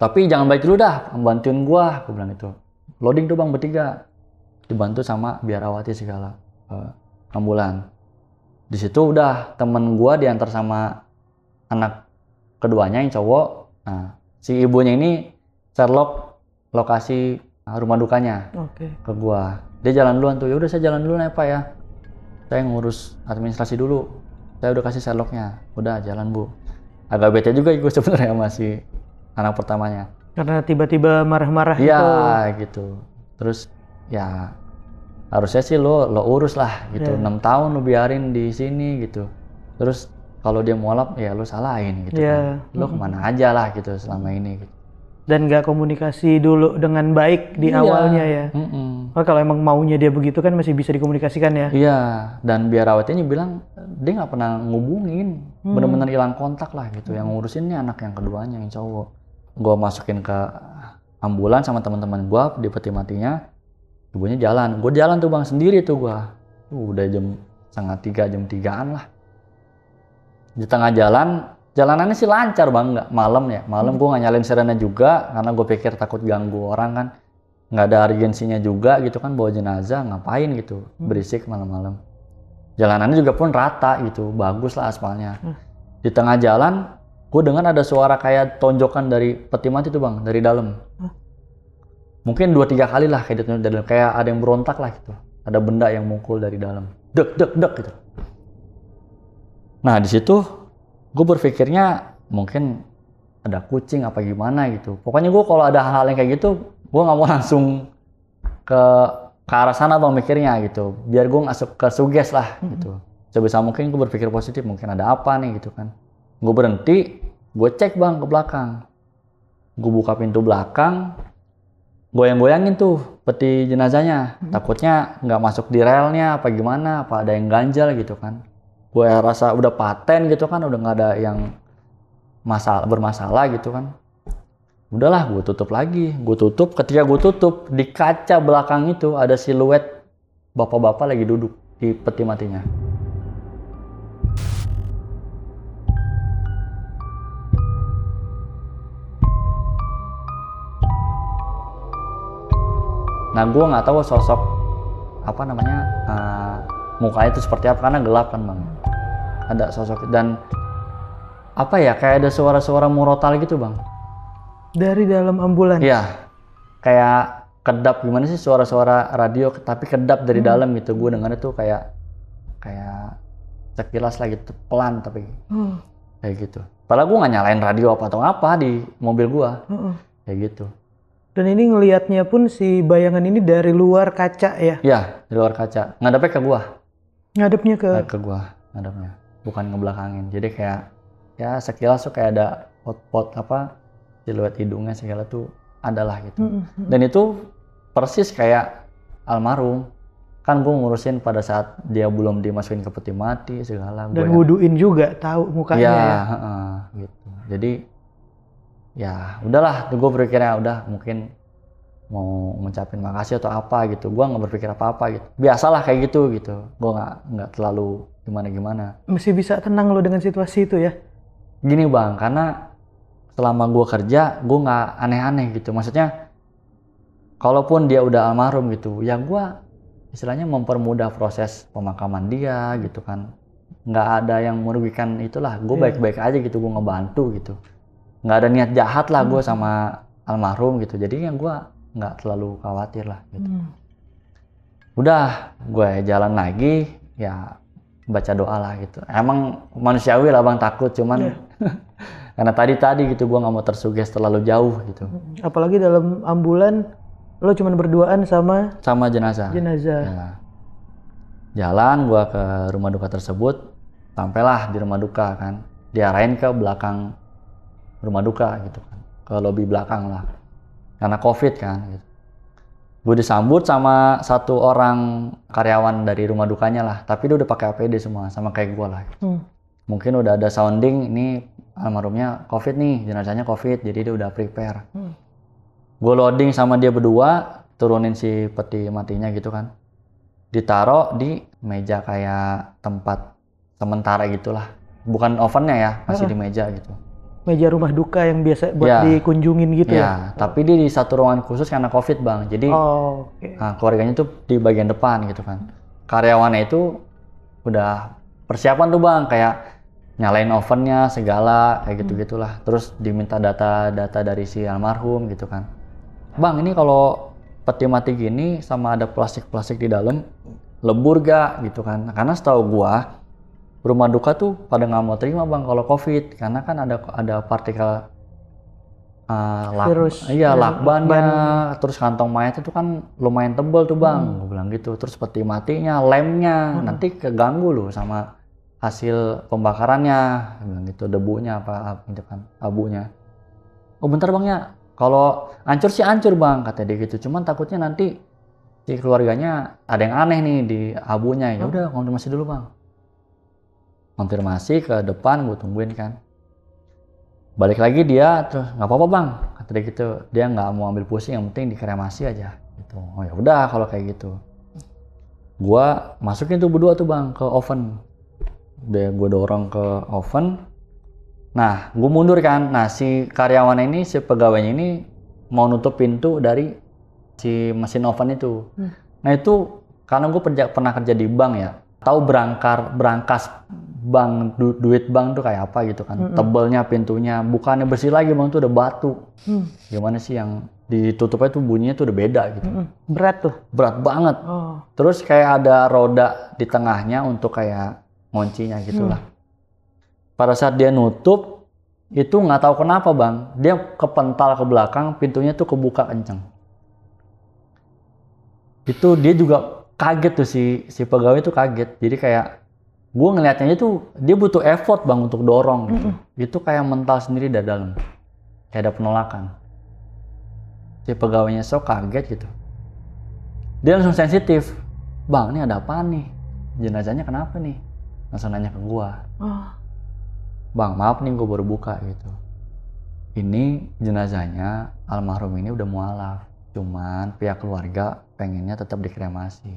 Tapi jangan balik dulu dah, bantuin gue bilang gitu. Loading tuh bang bertiga, dibantu sama biarawati segala ambulan. Di situ udah temen gue diantar sama anak keduanya yang cowok. Nah, si ibunya ini Sherlock lokasi rumah dukanya ke gue. Dia jalan duluan tuh, ya udah saya jalan dulu ya pak ya. Saya ngurus administrasi dulu. Saya udah kasih Sherlocknya, udah jalan bu. Agak bete juga gue sebenarnya masih anak pertamanya. Karena tiba-tiba marah-marah gitu. Iya gitu. Terus ya harusnya sih lo urus lah gitu. 6 tahun lo biarin di sini gitu. Terus kalau dia mualaf ya lo salahin gitu kan. Lo kemana aja lah gitu selama ini gitu. Dan nggak komunikasi dulu dengan baik di awalnya ya. Kalau emang maunya dia begitu kan masih bisa dikomunikasikan ya. Iya, dan biarawatinya bilang dia nggak pernah ngubungin, bener-bener hilang kontak lah gitu. Yang ngurusin nih anak yang keduanya yang cowok. Gue masukin ke ambulan sama teman-teman gue di peti matinya. Ibunya jalan, gue jalan tuh bang sendiri tuh gue. Udah jam 2:30, jam 3-an lah. Di tengah jalan, jalanannya sih lancar bang, nggak malam ya. Malam gue nggak nyalain sirene juga, karena gue pikir takut ganggu orang kan. Nggak ada urgensinya juga gitu kan, bawa jenazah ngapain gitu, berisik malam-malam. Jalanannya juga pun rata gitu, bagus lah aspalnya. Di tengah jalan, gue dengar ada suara kayak tonjokan dari peti mati tuh bang, dari dalam. Mungkin 2-3 kali lah kayak dari dalam, kayak ada yang berontak lah gitu. Ada benda yang mukul dari dalam, dek dek dek gitu. Nah di situ gue berpikirnya mungkin ada kucing apa gimana gitu. Pokoknya gue kalau ada hal-hal yang kayak gitu, gue nggak mau langsung ke arah sana bang mikirnya gitu. Biar gue nggak ke suges lah gitu. Sebisa mungkin gue berpikir positif, mungkin ada apa nih gitu kan. Gue berhenti, gue cek bang ke belakang. Gue buka pintu belakang, goyang-goyangin tuh peti jenazahnya. Takutnya nggak masuk di relnya apa gimana, apa ada yang ganjal gitu kan. Gue rasa udah paten gitu kan, udah nggak ada yang bermasalah gitu kan. Udahlah, gue tutup lagi. Gue tutup, ketika gue tutup, di kaca belakang itu ada siluet bapak-bapak lagi duduk di peti matinya. Nah, gue nggak tahu sosok apa namanya mukanya itu seperti apa karena gelap kan bang. Ada sosok dan apa ya, kayak ada suara-suara murotal gitu bang. Dari dalam ambulans? Iya, kayak kedap, gimana sih suara-suara radio tapi kedap dari dalam gitu. Gue dengarnya tuh kayak sekilas lah gitu, pelan tapi kayak gitu. Padahal gue nggak nyalain radio apa atau apa di mobil gue, kayak gitu. Dan ini ngelihatnya pun si bayangan ini dari luar kaca ya? Iya, dari luar kaca. Ngadepnya ke gua. Ngadepnya ke gua, ngadepnya. Bukan ngebelakangin. Jadi kayak ya sekilas tuh kayak ada pot apa siluet hidungnya segala tuh adalah gitu. Dan itu persis kayak almarhum. Kan gua ngurusin pada saat dia belum dimasukin ke peti mati segala. Dan wuduin juga tahu mukanya ya. Gitu. Jadi ya udahlah, gue berpikirnya udah mungkin mau ngucapin makasih atau apa gitu. Gue nggak berpikir apa-apa gitu, biasalah kayak gitu. Gue nggak terlalu gimana. Masih bisa tenang lo dengan situasi itu ya? Gini bang, karena selama gue kerja gue nggak aneh-aneh gitu. Maksudnya kalaupun dia udah almarhum gitu, ya gue istilahnya mempermudah proses pemakaman dia gitu kan. nggak ada yang merugikan itulah. Gue baik-baik aja gitu, gue ngebantu gitu. Nggak ada niat jahat lah gue sama almarhum gitu. Jadi yang gue nggak terlalu khawatir lah gitu. Udah gue jalan lagi ya, baca doa lah gitu. Emang manusiawi lah bang, takut cuman karena tadi gitu gue nggak mau tersuges terlalu jauh gitu. Apalagi dalam ambulan lo cuman berduaan sama jenazah. Ya. Jalan gue ke rumah duka tersebut, sampailah di rumah duka kan, diarahin ke belakang rumah duka gitu kan, ke lobi belakang lah, karena COVID kan gitu. Gue disambut sama satu orang karyawan dari rumah dukanya lah, tapi dia udah pakai APD semua sama kayak gue lah gitu. Mungkin udah ada sounding, ini almarhumnya COVID nih, jenazahnya COVID, jadi dia udah prepare. Gue loading sama dia berdua, turunin si peti matinya gitu kan, ditaruh di meja kayak tempat sementara gitulah, bukan ovennya ya, masih di meja gitu. Meja rumah duka yang biasa buat dikunjungin gitu ya? Tapi dia di satu ruangan khusus karena COVID bang, jadi keluarganya tuh di bagian depan gitu kan. Karyawannya itu udah persiapan tuh bang, kayak nyalain ovennya segala kayak gitu-gitulah. Terus diminta data dari si almarhum gitu kan. Bang, ini kalau peti mati gini sama ada plastik-plastik di dalam, lebur gak gitu kan? Karena setahu gua rumah duka tuh pada nggak mau terima bang kalau COVID, karena kan ada partikel virus, lakbannya, terus kantong mayat itu kan lumayan tebal tuh bang, gue bilang gitu. Terus peti matinya, lemnya nanti keganggu loh sama hasil pembakarannya, bilang gitu, debunya apa gitu kan, abunya. Oh bentar bang ya, kalau hancur sih hancur bang, kata dia gitu. Cuman takutnya nanti si keluarganya ada yang aneh nih di abunya. Ya udah konfirmasi dulu bang. Konfirmasi ke depan, gue tungguin kan. Balik lagi dia, terus nggak apa-apa bang, kata dia gitu. Dia nggak mau ambil pusing, yang penting dikremasi aja. Gitu. Oh ya udah kalau kayak gitu. Gua masukin tuh berdua tuh bang ke oven. Gue dorong ke oven. Nah, gue mundur kan. Nah, si karyawan ini, si pegawainya ini mau nutup pintu dari si mesin oven itu. Nah itu karena gue pernah kerja di bank ya, tahu berangkas bank, duit bank tuh kayak apa gitu kan. Tebelnya pintunya, bukannya bersih lagi bang, tuh udah batu. Gimana sih yang ditutupnya tuh bunyinya tuh udah beda gitu. Berat tuh? Berat banget. Terus kayak ada roda di tengahnya untuk kayak ngoncinya gitulah. Pada saat dia nutup, itu nggak tahu kenapa bang, dia kepental ke belakang, pintunya tuh kebuka kenceng. Itu dia juga kaget tuh, si pegawai tuh kaget. Jadi kayak gue ngeliatnya itu dia butuh effort bang untuk dorong gitu. Itu kayak mental sendiri dari dalam, kayak ada penolakan. Si pegawainya sok kaget gitu. Dia langsung sensitif. Bang, ini ada apa nih? Jenazahnya kenapa nih? Langsung nanya ke gue. Bang, maaf nih gue baru buka gitu. Ini jenazahnya almarhum ini udah mualaf. Cuman pihak keluarga pengennya tetap dikremasi.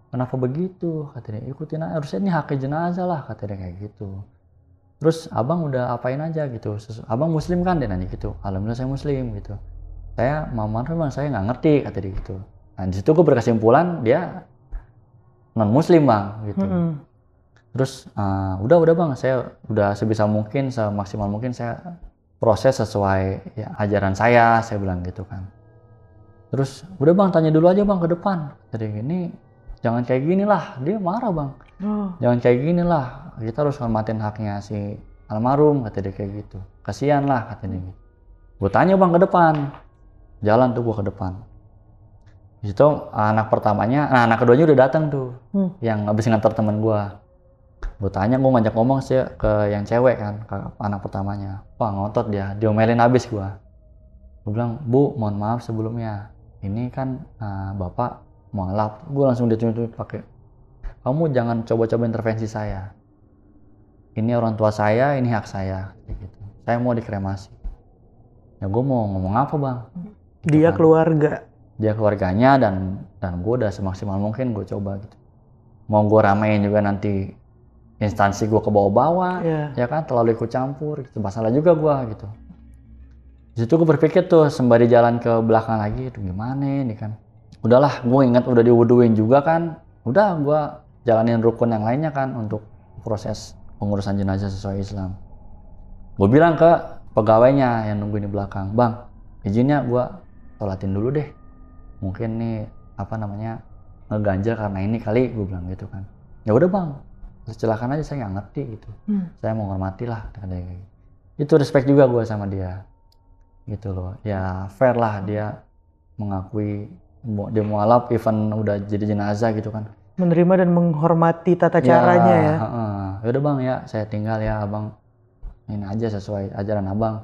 Kenapa begitu? Katanya, ikutin aja, harusnya ini hak jenazah lah, katanya kayak gitu. Terus abang udah apain aja gitu? Abang muslim kan? Dia nanya gitu. Alhamdulillah saya muslim gitu. Saya mama memang saya nggak ngerti, kata dia gitu. Nah di situ gue berkesimpulan dia non muslim bang gitu. Terus udah bang, saya udah sebisa mungkin, semaksimal mungkin saya proses sesuai ya, ajaran saya bilang gitu kan. Terus udah bang, tanya dulu aja bang ke depan. Jadi gini, jangan kayak gini lah, dia marah bang. Jangan kayak gini lah, kita harus hormatin haknya si almarhum, kata dia kayak gitu. Kasihan lah, kata dia gitu. Gue tanya bang ke depan, jalan tuh gue ke depan. Di situ anak pertamanya, nah anak keduanya udah datang tuh, yang abis nganter temen gue. Gue tanya, gue ngajak ngomong sih ke yang cewek kan, ke anak pertamanya. Wah ngotot dia, diomelin abis gue. Gue bilang, Bu, mohon maaf sebelumnya. Ini kan bapak mualaf. Gue langsung ditunjuk pakai, kamu jangan coba-coba intervensi saya. Ini orang tua saya, ini hak saya. Gitu. Saya mau dikremasi. Ya gue mau ngomong apa bang? Dia kan keluarga. Dia keluarganya dan gue udah semaksimal mungkin gue coba gitu. Mau gue ramein juga nanti instansi gue ke bawah-bawah, ya kan, terlalu ikut campur. Itu masalah juga gue gitu. Di situ gue berpikir tuh sembari jalan ke belakang lagi, itu gimana nih kan. Udahlah, gue ingat udah diwuduin juga kan. Udah gue jalanin rukun yang lainnya kan untuk proses pengurusan jenazah sesuai Islam. Gue bilang ke pegawainya yang nungguin di belakang, bang, izinnya gue sholatin dulu deh. Mungkin nih ngeganjel karena ini kali, gue bilang gitu kan. Ya udah bang, silakan aja, saya nggak ngerti gitu. Saya menghormati lah. Itu respect juga gue sama dia, gitu loh. Ya fair lah dia mengakui dia mualaf, even udah jadi jenazah gitu kan. Menerima dan menghormati tata caranya ya. Ya udah bang ya, saya tinggal ya abang. Ini aja sesuai ajaran abang.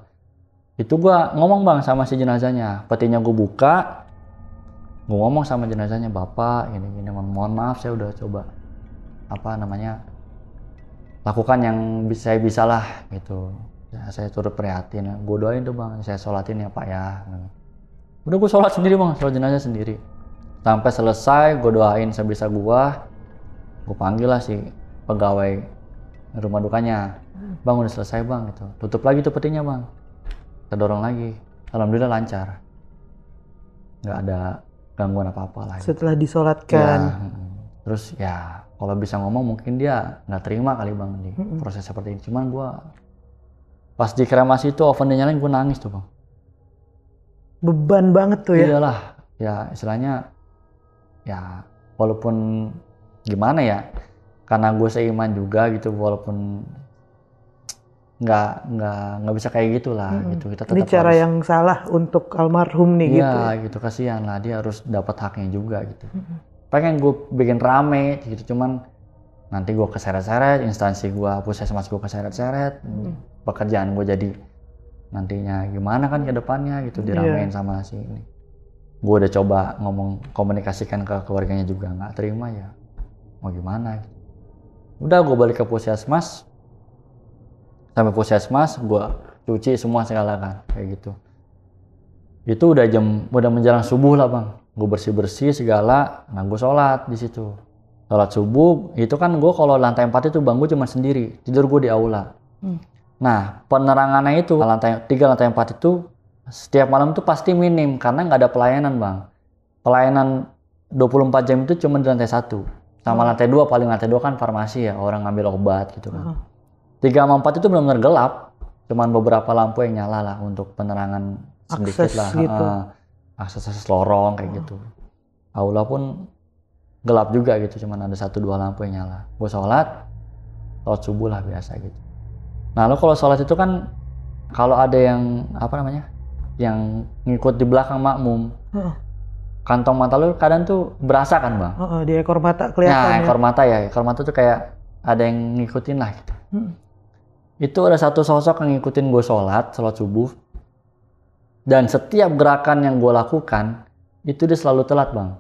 Itu gua ngomong bang sama si jenazahnya. Petinya gua buka, gua ngomong sama jenazahnya, bapak gini mohon maaf saya udah coba lakukan yang saya bisa lah gitu. Ya, saya turut prihatin. Gua doain tuh bang, saya sholatin ya pak ya. Udah gua sholat sendiri bang, sholat jenazah sendiri. Sampai selesai gua doain sebisa gua panggil lah si pegawai rumah dukanya. Bang udah selesai bang gitu. Tutup lagi tuh petinya bang. Kita dorong lagi. Alhamdulillah lancar. Nggak ada gangguan apa-apa lah. Setelah disolatkan. Ya, terus ya kalau bisa ngomong mungkin dia nggak terima kali bang di proses seperti ini. Cuman gua pas di kremasi itu oven dinyalain gua nangis tuh bang. Beban banget tuh ya. Iyalah. Ya istilahnya ya walaupun gimana ya. Karena gue seiman juga gitu, walaupun nggak bisa kayak gitulah gitu. Kita tetap ini cara harus, yang salah untuk almarhum nih gitu. Iya gitu, kasihan lah, dia harus dapat haknya juga gitu. Pengen gue bikin rame gitu, cuman nanti gue keseret-seret, instansi gue puskesmas gue keseret-seret, pekerjaan gue jadi nantinya gimana kan ke depannya gitu, diramein sama si ini. Gue udah coba komunikasikan ke keluarganya juga nggak terima, ya mau gimana gitu. Udah gue balik ke puskesmas, sampai puskesmas gue cuci semua segala kan kayak gitu. Itu udah menjelang subuh lah bang, gue bersih segala. Nah gue sholat di situ, sholat subuh. Itu kan gue kalau lantai 4 itu bang gue cuma sendiri, tidur gue di aula. Nah penerangannya itu lantai 3 lantai 4 itu setiap malam tuh pasti minim karena nggak ada pelayanan bang. Pelayanan 24 jam itu cuma di lantai 1. Sama lantai 2, paling lantai 2 kan farmasi ya, orang ngambil obat gitu kan. 3 sama 4 itu benar-benar gelap, cuman beberapa lampu yang nyala lah untuk penerangan sedikit akses lah. Gitu. Akses lorong kayak gitu. Aula pun gelap juga gitu, cuman ada 1-2 lampu yang nyala. Gue sholat subuh lah biasa gitu. Nah lo kalau sholat itu kan, kalau ada yang yang ngikut di belakang makmum, kantong mata lu kadang tuh berasa kan bang? Di ekor mata kelihatan. Nah, ekor mata tuh kayak ada yang ngikutin lah gitu. Itu ada satu sosok yang ngikutin gue sholat subuh. Dan setiap gerakan yang gue lakukan, itu dia selalu telat bang.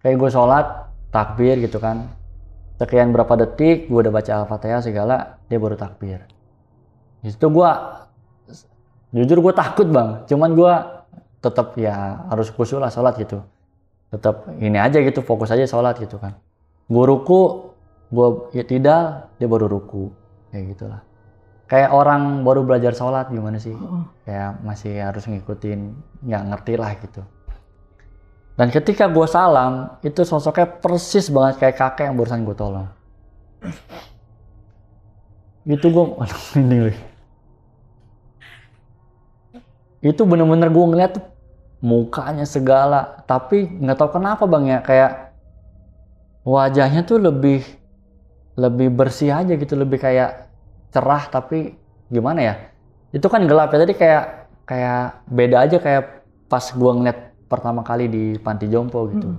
Kayak gue sholat, takbir gitu kan. Sekian berapa detik, gue udah baca Al-Fatihah segala, dia baru takbir. Itu jujur gue takut bang. Cuman gue tetap ya harus khusyuk lah sholat gitu. Tetap ini aja gitu, fokus aja sholat gitu kan. Gue ruku, gue tidak, dia baru ruku. Kayak gitulah. Kayak orang baru belajar sholat gimana sih? Kayak masih harus ngikutin, nggak ngerti lah gitu. Dan ketika gue salam, itu sosoknya persis banget kayak kakek yang barusan gue tolong. Itu gue, itu bener-bener gue ngeliat tuh mukanya segala, tapi nggak tahu kenapa bang ya, kayak wajahnya tuh lebih bersih aja gitu, lebih kayak cerah, tapi gimana ya, itu kan gelap ya tadi, kayak beda aja kayak pas gue ngeliat pertama kali di panti jompo gitu.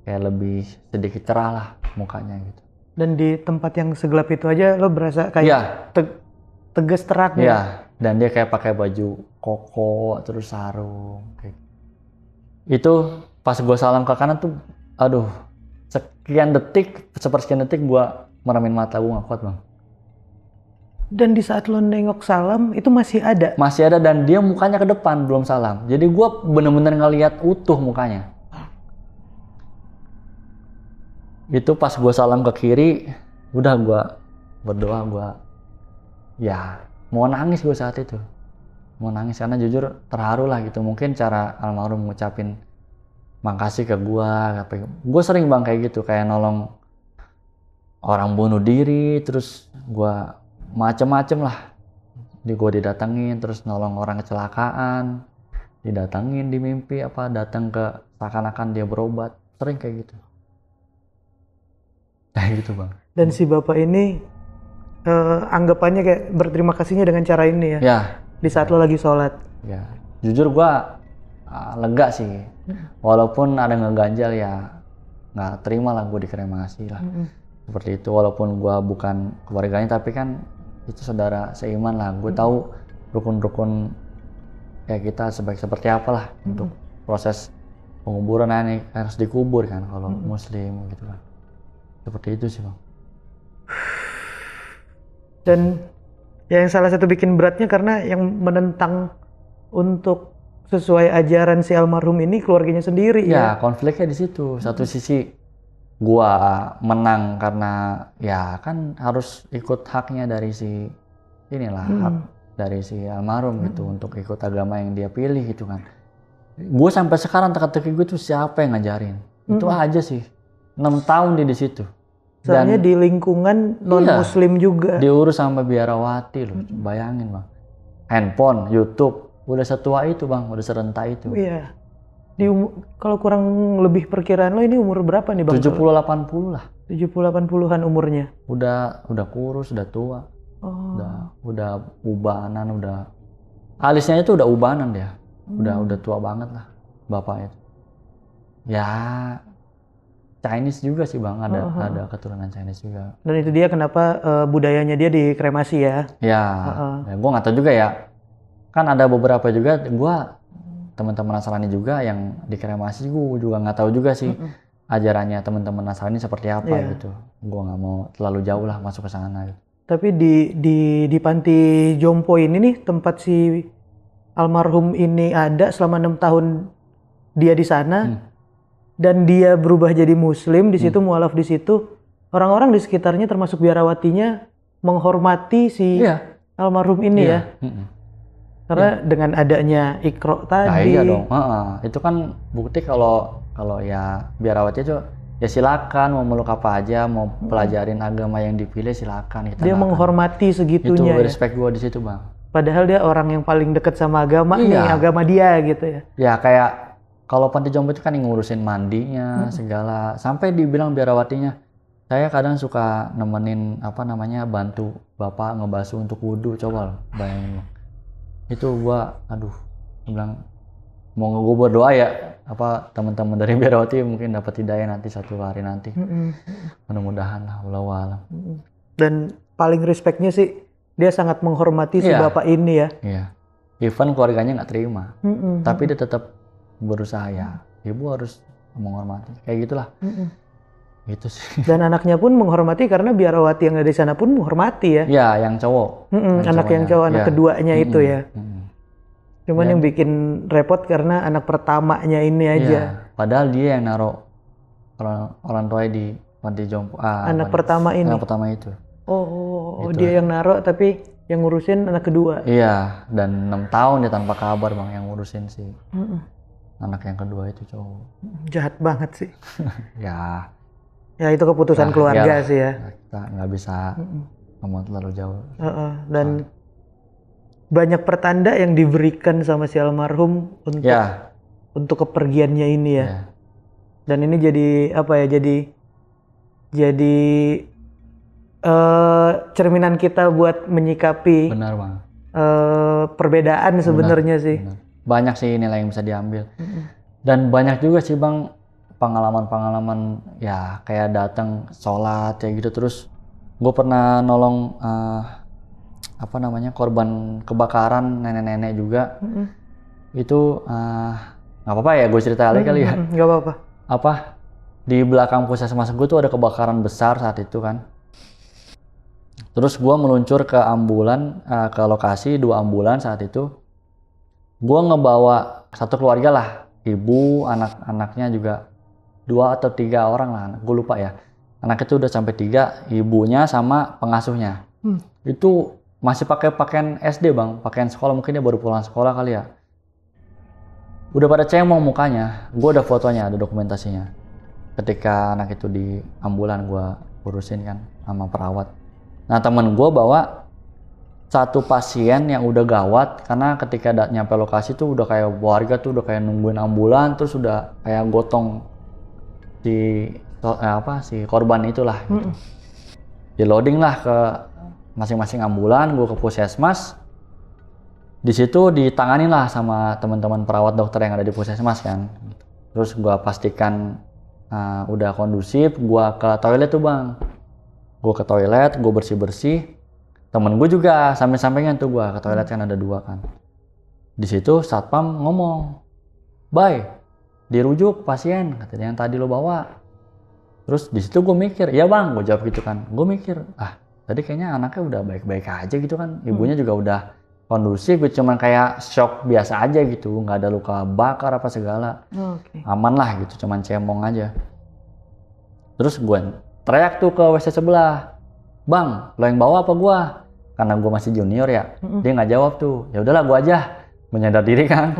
Kayak lebih sedikit cerah lah mukanya gitu. Dan di tempat yang segelap itu aja lo berasa kayak tegas terang ya. Iya, dan dia kayak pakai baju koko terus sarung kayak. Itu pas gue salam ke kanan tuh, aduh, sepersekian detik gue meremin mata, gue gak kuat bang. Dan di saat lo nengok salam itu masih ada? Masih ada, dan dia mukanya ke depan belum salam. Jadi gue bener-bener ngeliat utuh mukanya. Itu pas gue salam ke kiri, udah gue berdoa, gue ya mau nangis gue saat itu. Mau nangis karena jujur terharu lah gitu. Mungkin cara almarhum ngucapin makasih ke gue. Gue sering bang kayak gitu, kayak nolong orang bunuh diri, terus gue macem-macem lah. Gue didatengin, terus nolong orang kecelakaan, didatengin di mimpi datang ke seakan-akan dia berobat, sering kayak gitu. Kayak gitu bang. Dan si bapak ini anggapannya kayak berterima kasihnya dengan cara ini ya? Ya. Di saat lo lagi sholat? Ya, jujur gue lega sih. Walaupun ada ngeganjal ya, nggak terima lah gue dikremasi lah. Seperti itu, walaupun gue bukan keluarganya, tapi kan itu saudara seiman lah. Gue tahu rukun-rukun kayak kita seperti apa lah untuk proses penguburan. Ini harus dikubur kan kalau muslim gitu kan. Seperti itu sih bang. Dan yang salah satu bikin beratnya karena yang menentang untuk sesuai ajaran si almarhum ini keluarganya sendiri ya. Ya konfliknya di situ. Satu sisi gua menang karena ya kan harus ikut haknya dari si inilah hak dari si almarhum gitu untuk ikut agama yang dia pilih gitu kan. Gue sampai sekarang teka-teki gue tuh siapa yang ngajarin. Itu aja sih. 6 tahun di situ. Soalnya di lingkungan non muslim juga. Diurus sama biarawati loh. Bayangin bang. Handphone, YouTube udah setua itu bang, udah serentak itu. Iya. Kalau kurang lebih perkiraan lo ini umur berapa nih bang? 70-80 lah. 70-80an umurnya. Udah kurus, udah tua. Oh. Udah ubanan, udah alisnya itu udah ubanan dia. Udah tua banget lah bapaknya. Ya Chinese juga sih bang, ada keturunan Chinese juga. Dan itu dia kenapa budayanya dia dikremasi ya? Ya, ya gue nggak tahu juga ya. Kan ada beberapa juga gue teman-teman Nasrani juga yang dikremasi, gue juga nggak tahu juga sih ajarannya teman-teman Nasrani seperti apa gitu. Gue nggak mau terlalu jauh lah masuk ke sana gitu. Tapi di panti jompo ini nih tempat si almarhum ini ada selama 6 tahun dia di sana dan dia berubah jadi muslim di situ, mualaf di situ, orang-orang di sekitarnya termasuk biarawatinya menghormati si almarhum ini ya. Karena dengan adanya Iqra tadi. Nah, iya dong. Itu kan bukti kalau ya biarawati itu ya silakan mau meluk apa aja, mau pelajarin agama yang dipilih silakan. Dia menghormati segitunya. Itu respect gua di situ bang. Padahal dia orang yang paling dekat sama agama nih, agama dia gitu ya. Ya kayak kalau panti jompo itu kan yang ngurusin mandinya segala, sampai dibilang biarawatinya, saya kadang suka nemenin bantu bapak ngebasuh untuk wudhu, coba loh bayangin loh. Itu gua bilang mau gue berdoa ya teman-teman dari biarawati mungkin dapat hidayah nanti suatu hari nanti. Mudah-mudahan lah, wallahu alam. Dan paling respectnya sih dia sangat menghormati si bapak ini ya. Iya. Even keluarganya nggak terima, tapi dia tetap berusaha ya. Ibu harus menghormati, kayak gitulah. Gitu sih. Dan anaknya pun menghormati karena biarawati yang ada di sana pun menghormati ya. Iya, yang cowok. Yang cowok, anak keduanya itu ya. Cuman yang bikin repot karena anak pertamanya ini aja. Iya, padahal dia yang naruh orang tua di panti jompo. Anak pertama ini. Anak pertama itu. Oh, dia yang naruh tapi yang ngurusin anak kedua. Iya, dan 6 tahun dia tanpa kabar bang yang ngurusin sih. Anak yang kedua itu cowok. Jahat banget sih. Ya itu keputusan keluarga sih ya. Kita nggak bisa ngomong terlalu jauh. Dan banyak pertanda yang diberikan sama si almarhum untuk kepergiannya ini ya. Dan ini jadi jadi cerminan kita buat menyikapi. Benar bang. Perbedaan sebenarnya sih. Benar. Banyak sih nilai yang bisa diambil. Dan banyak juga sih bang pengalaman ya kayak datang sholat kayak gitu, terus gue pernah nolong korban kebakaran nenek-nenek juga. Itu nggak apa-apa ya gue cerita kali ya. Nggak apa-apa. Di belakang puskesmas gue tuh ada kebakaran besar saat itu kan. Terus gue meluncur ke ambulan, ke lokasi 2 ambulan saat itu. Gue ngebawa satu keluarga lah, ibu, anak-anaknya juga 2 atau 3 orang lah, gue lupa ya. Anak itu udah sampai 3, ibunya sama pengasuhnya. Itu masih pakai pakaian SD bang, pakaian sekolah, mungkin dia baru pulang sekolah kali ya. Udah pada cemong mukanya, gue ada fotonya, ada dokumentasinya. Ketika anak itu di ambulan gue urusin kan sama perawat. Nah temen gue bawa satu pasien yang udah gawat karena ketika nyampe lokasi tuh udah kayak warga tuh udah kayak nungguin ambulan, terus udah kayak gotong si korban itulah gitu. Di loading lah ke masing-masing ambulan, gue ke puskesmas. Di situ ditanganin lah sama teman-teman perawat dokter yang ada di puskesmas kan. Terus gue pastikan udah kondusif, gue ke toilet tuh bang. Gue ke toilet, gue bersih-bersih. Temen gue juga samping-sampingan tuh gue ke toilet kan ada 2 kan. Di situ satpam ngomong, "Bay, dirujuk pasien," katanya yang tadi lo bawa. Terus di situ gue mikir, "Iya bang," gue jawab gitu kan. Gue mikir, tadi kayaknya anaknya udah baik-baik aja gitu kan. Ibunya juga udah kondusif, cuman kayak shock biasa aja gitu, nggak ada luka bakar apa segala. Aman lah gitu, cuman cemong aja. Terus gue teriak tuh ke WC sebelah, "Bang, lo yang bawa apa gua?" Karena gue masih junior ya, dia nggak jawab tuh. Ya udahlah gue aja, menyadar diri kan.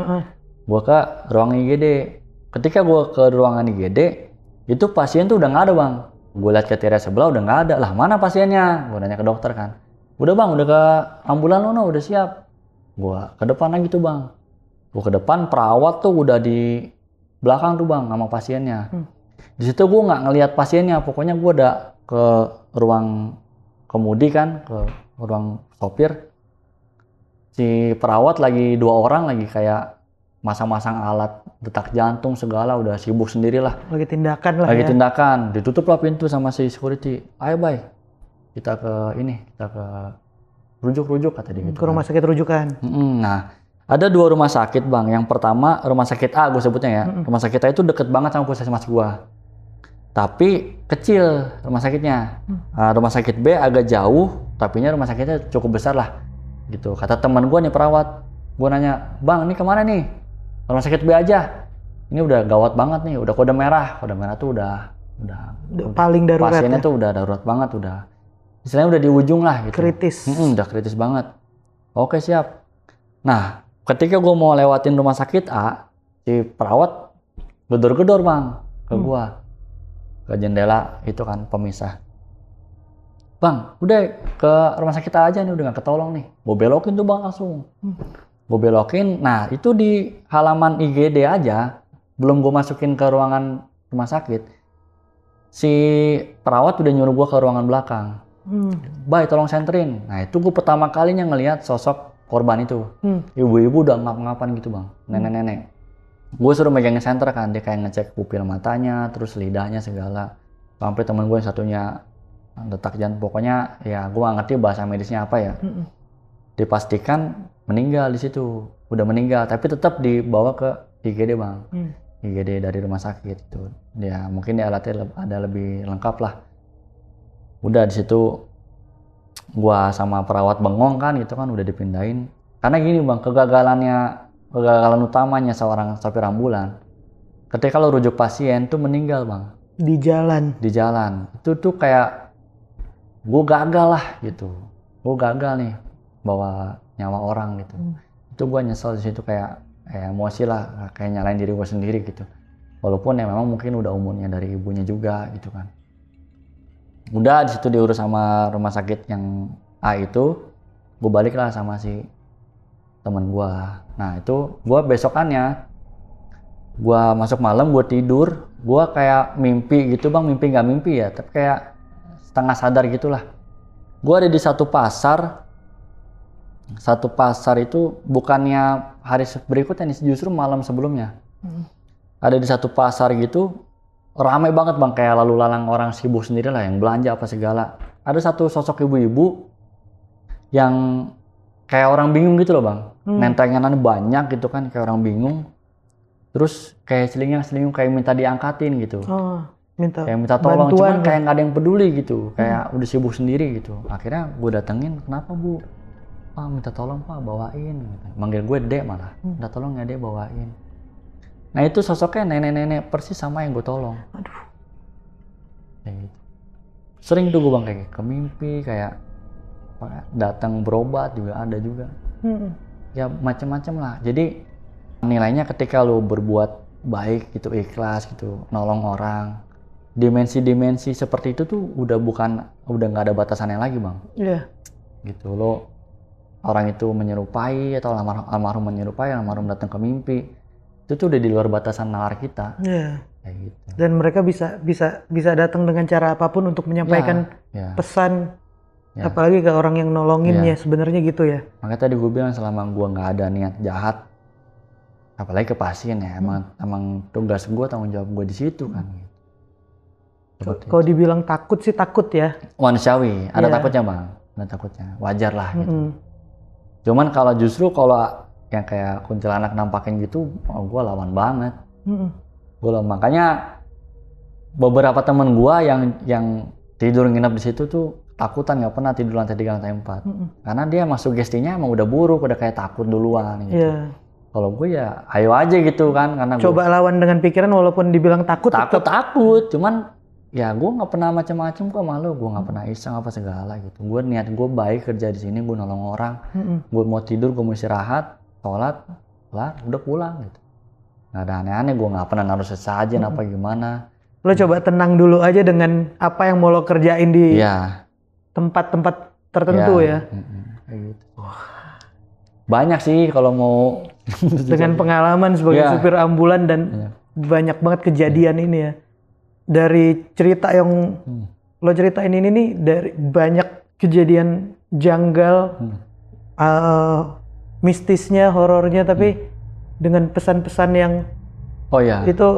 Gue ke ruang IGD. Ketika gue ke ruangan IGD, itu pasien tuh udah nggak ada bang. Gue lihat ke tirai sebelah udah nggak ada. Lah mana pasiennya? Gue nanya ke dokter kan. "Udah bang, udah ke ambulan lo, udah siap." Gue ke depan lagi tuh bang. Gue ke depan, perawat tuh udah di belakang tuh bang sama pasiennya. Di situ gue nggak ngelihat pasiennya. Pokoknya gue udah ke ruang kemudi kan, ke ruang sopir. Si perawat lagi 2 orang lagi kayak masang-masang alat detak jantung segala, udah sibuk sendirilah. Lagi tindakan lah lagi ya. tindakan. Ditutup lah pintu sama si security. "Ayo bay, kita ke rujuk-rujuk," kata dia gitu. Ke rumah sakit rujukan. Nah, ada 2 rumah sakit bang. Yang pertama rumah sakit A gue sebutnya ya. Rumah sakit A itu deket banget sama puskesmas gua. Tapi kecil rumah sakitnya. Rumah sakit B agak jauh, tapinya rumah sakitnya cukup besar lah. Gitu. Kata teman gue nih perawat, gue nanya, "Bang, ini kemana nih?" "Rumah sakit B aja. Ini udah gawat banget nih, udah kode merah." Kode merah tuh udah paling darurat. Pasiennya tuh udah darurat banget, udah istilahnya udah di ujung lah gitu. Kritis. Udah kritis banget. Oke siap. Nah, ketika gue mau lewatin rumah sakit A, si perawat gedor-gedor bang ke gua. Ke jendela itu kan pemisah. "Bang, udah ke rumah sakit aja nih, udah gak ketolong nih." Gue belokin tuh bang langsung. Gue belokin, nah itu di halaman IGD aja, belum gue masukin ke ruangan rumah sakit, si perawat udah nyuruh gue ke ruangan belakang. "Bay, tolong senterin." Nah itu gue pertama kalinya ngelihat sosok korban itu. Ibu-ibu udah ngap-ngapan gitu bang, nenek-nenek. Gue suruh megangin senter kan, dia kayak ngecek pupil matanya, terus lidahnya segala. Sampai temen gue yang satunya detak jantung, pokoknya ya gue gak ngerti bahasa medisnya apa ya. Dipastikan meninggal di situ, udah meninggal, tapi tetap dibawa ke IGD bang. IGD dari rumah sakit itu. Ya mungkin dia alatnya ada lebih lengkap lah. Udah di situ gue sama perawat bengong kan, gitu kan udah dipindahin. Karena gini bang, kegagalan utamanya seorang sopir ambulan, ketika lo rujuk pasien tuh meninggal bang. Di jalan. Itu tuh kayak gue gagal lah gitu. Gue gagal nih bawa nyawa orang gitu. Itu gue nyesel di situ, kayak emosi lah, kayak nyalain diri gue sendiri gitu. Walaupun ya memang mungkin udah umurnya dari ibunya juga gitu kan. Udah di situ diurus sama rumah sakit yang A itu, gue balik lah sama si teman gue. Nah itu gue besokannya, gue masuk malam, gue tidur, gue kayak mimpi gitu bang, mimpi nggak mimpi ya, tapi kayak setengah sadar gitulah. Gue ada di satu pasar itu bukannya hari berikutnya nih, justru malam sebelumnya. Ada di satu pasar gitu, ramai banget bang, kayak lalu lalang orang sibuk sendiri lah, yang belanja apa segala. Ada satu sosok ibu-ibu yang kayak orang bingung gitu loh bang. Nentengannya banyak gitu kan, kayak orang bingung. Terus kayak selingung kayak minta diangkatin gitu. Kayak minta tolong, cuman kayak nggak ada yang peduli gitu. Kayak udah sibuk sendiri gitu. Akhirnya gue datengin, "Kenapa bu?" "Pak, minta tolong pak, bawain." Manggil gue Dek malah. "Minta tolong ya Dek, bawain." Nah itu sosoknya nenek-nenek persis sama yang gue tolong. Aduh. Kayak gitu. Sering tuh gue bang kayak kemimpi, kayak datang berobat juga ada juga. Ya macam-macam lah. Jadi nilainya ketika lo berbuat baik gitu, ikhlas gitu, nolong orang, dimensi-dimensi seperti itu tuh udah nggak ada batasannya lagi bang. Iya. Gitu lo, orang itu menyerupai atau almarhum menyerupai, almarhum datang ke mimpi, itu tuh udah di luar batasan nalar kita. Iya. Kayak gitu. Dan mereka bisa datang dengan cara apapun untuk menyampaikan pesan, apalagi ke orang yang nolonginnya, sebenarnya gitu ya. Makanya tadi gue bilang selama gue nggak ada niat jahat, apalagi ke pasien ya, emang tugas gue, tanggung jawab gue di situ kan. Kalau dibilang takut sih takut ya. Manusiawi, ada takutnya bang, ada takutnya, wajar lah gitu. Cuman kalau justru yang kayak kuntilanak nampakin gitu, gue lawan banget. Makanya beberapa temen gue yang tidur nginep di situ tuh takutan, nggak pernah tidur lantai 3, lantai 4. Karena dia masuk gestinya emang udah buruk, udah kayak takut duluan gitu. Kalau gue ya ayo aja gitu kan, karena coba lawan dengan pikiran walaupun dibilang takut. Cuman ya gue nggak pernah macam-macam kok, malu gue nggak pernah iseng apa segala gitu. Gue niat gue baik, kerja di sini, gue nolong orang. Gue mau tidur, gue mau istirahat, sholat, udah pulang gitu. Nggak ada aneh-aneh, gue nggak pernah naruh sesajen apa gimana. Lo coba tenang dulu aja dengan apa yang mau lo kerjain di tempat-tempat tertentu ya. Kayak gitu. Banyak sih kalau mau. Dengan pengalaman sebagai supir ambulan dan banyak banget kejadian ini ya. Dari cerita yang lo ceritain ini nih, dari banyak kejadian janggal, mistisnya, horornya, tapi dengan pesan-pesan yang itu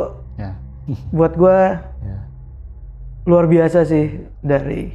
buat gue luar biasa sih, dari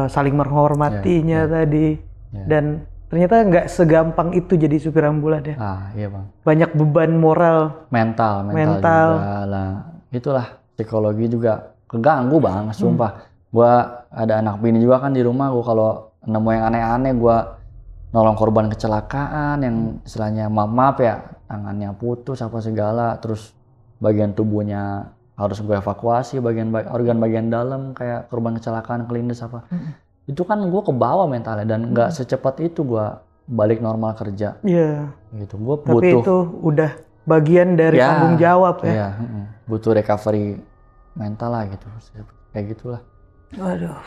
saling menghormatinya tadi, dan ternyata nggak segampang itu jadi supir ambulan ya. Iya bang. Banyak beban moral, mental juga lah. Itulah, psikologi juga keganggu bang, sumpah. Gua ada anak bini juga kan di rumah. Gua kalau nemu yang aneh-aneh, gua nolong korban kecelakaan yang istilahnya maaf ya, tangannya putus apa segala, terus bagian tubuhnya harus gue evakuasi, organ bagian dalam kayak korban kecelakaan kelindes apa. Itu kan gue kebawa mentalnya, dan nggak secepat itu gue balik normal kerja. Gitu. Gue butuh. Tapi itu udah bagian dari tanggung jawab ya. Butuh recovery mental lah gitu, kayak gitulah. Waduh.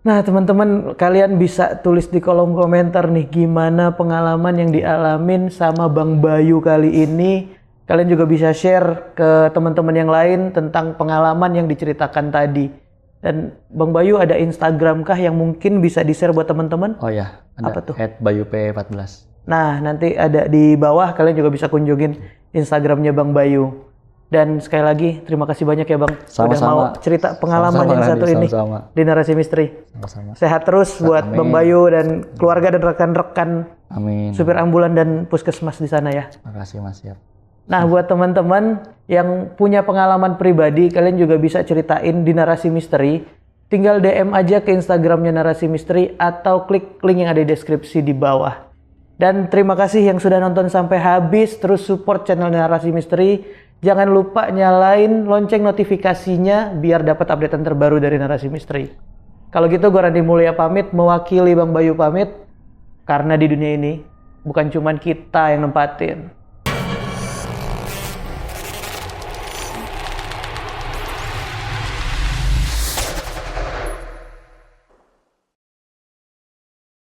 Nah teman-teman, kalian bisa tulis di kolom komentar nih gimana pengalaman yang dialamin sama Bang Bayu kali ini. Kalian juga bisa share ke teman-teman yang lain tentang pengalaman yang diceritakan tadi. Dan Bang Bayu ada Instagram kah yang mungkin bisa di-share buat teman-teman? Oh ya, ada. Apa tuh? @bayup14. Nah, nanti ada di bawah, kalian juga bisa kunjungin Instagramnya Bang Bayu. Dan sekali lagi, terima kasih banyak ya Bang. Udah mau cerita pengalaman yang satu ini di Narasi Misteri. Sehat terus buat Bang Bayu dan keluarga dan rekan-rekan supir ambulan dan puskesmas di sana ya. Makasih Mas, siap. Nah, buat teman-teman yang punya pengalaman pribadi, kalian juga bisa ceritain di Narasi Misteri. Tinggal DM aja ke Instagramnya Narasi Misteri atau klik link yang ada di deskripsi di bawah. Dan terima kasih yang sudah nonton sampai habis. Terus support channel Narasi Misteri. Jangan lupa nyalain lonceng notifikasinya biar dapat updatean terbaru dari Narasi Misteri. Kalau gitu, gue Randy Mulya pamit, mewakili Bang Bayu pamit. Karena di dunia ini bukan cuma kita yang nempatin,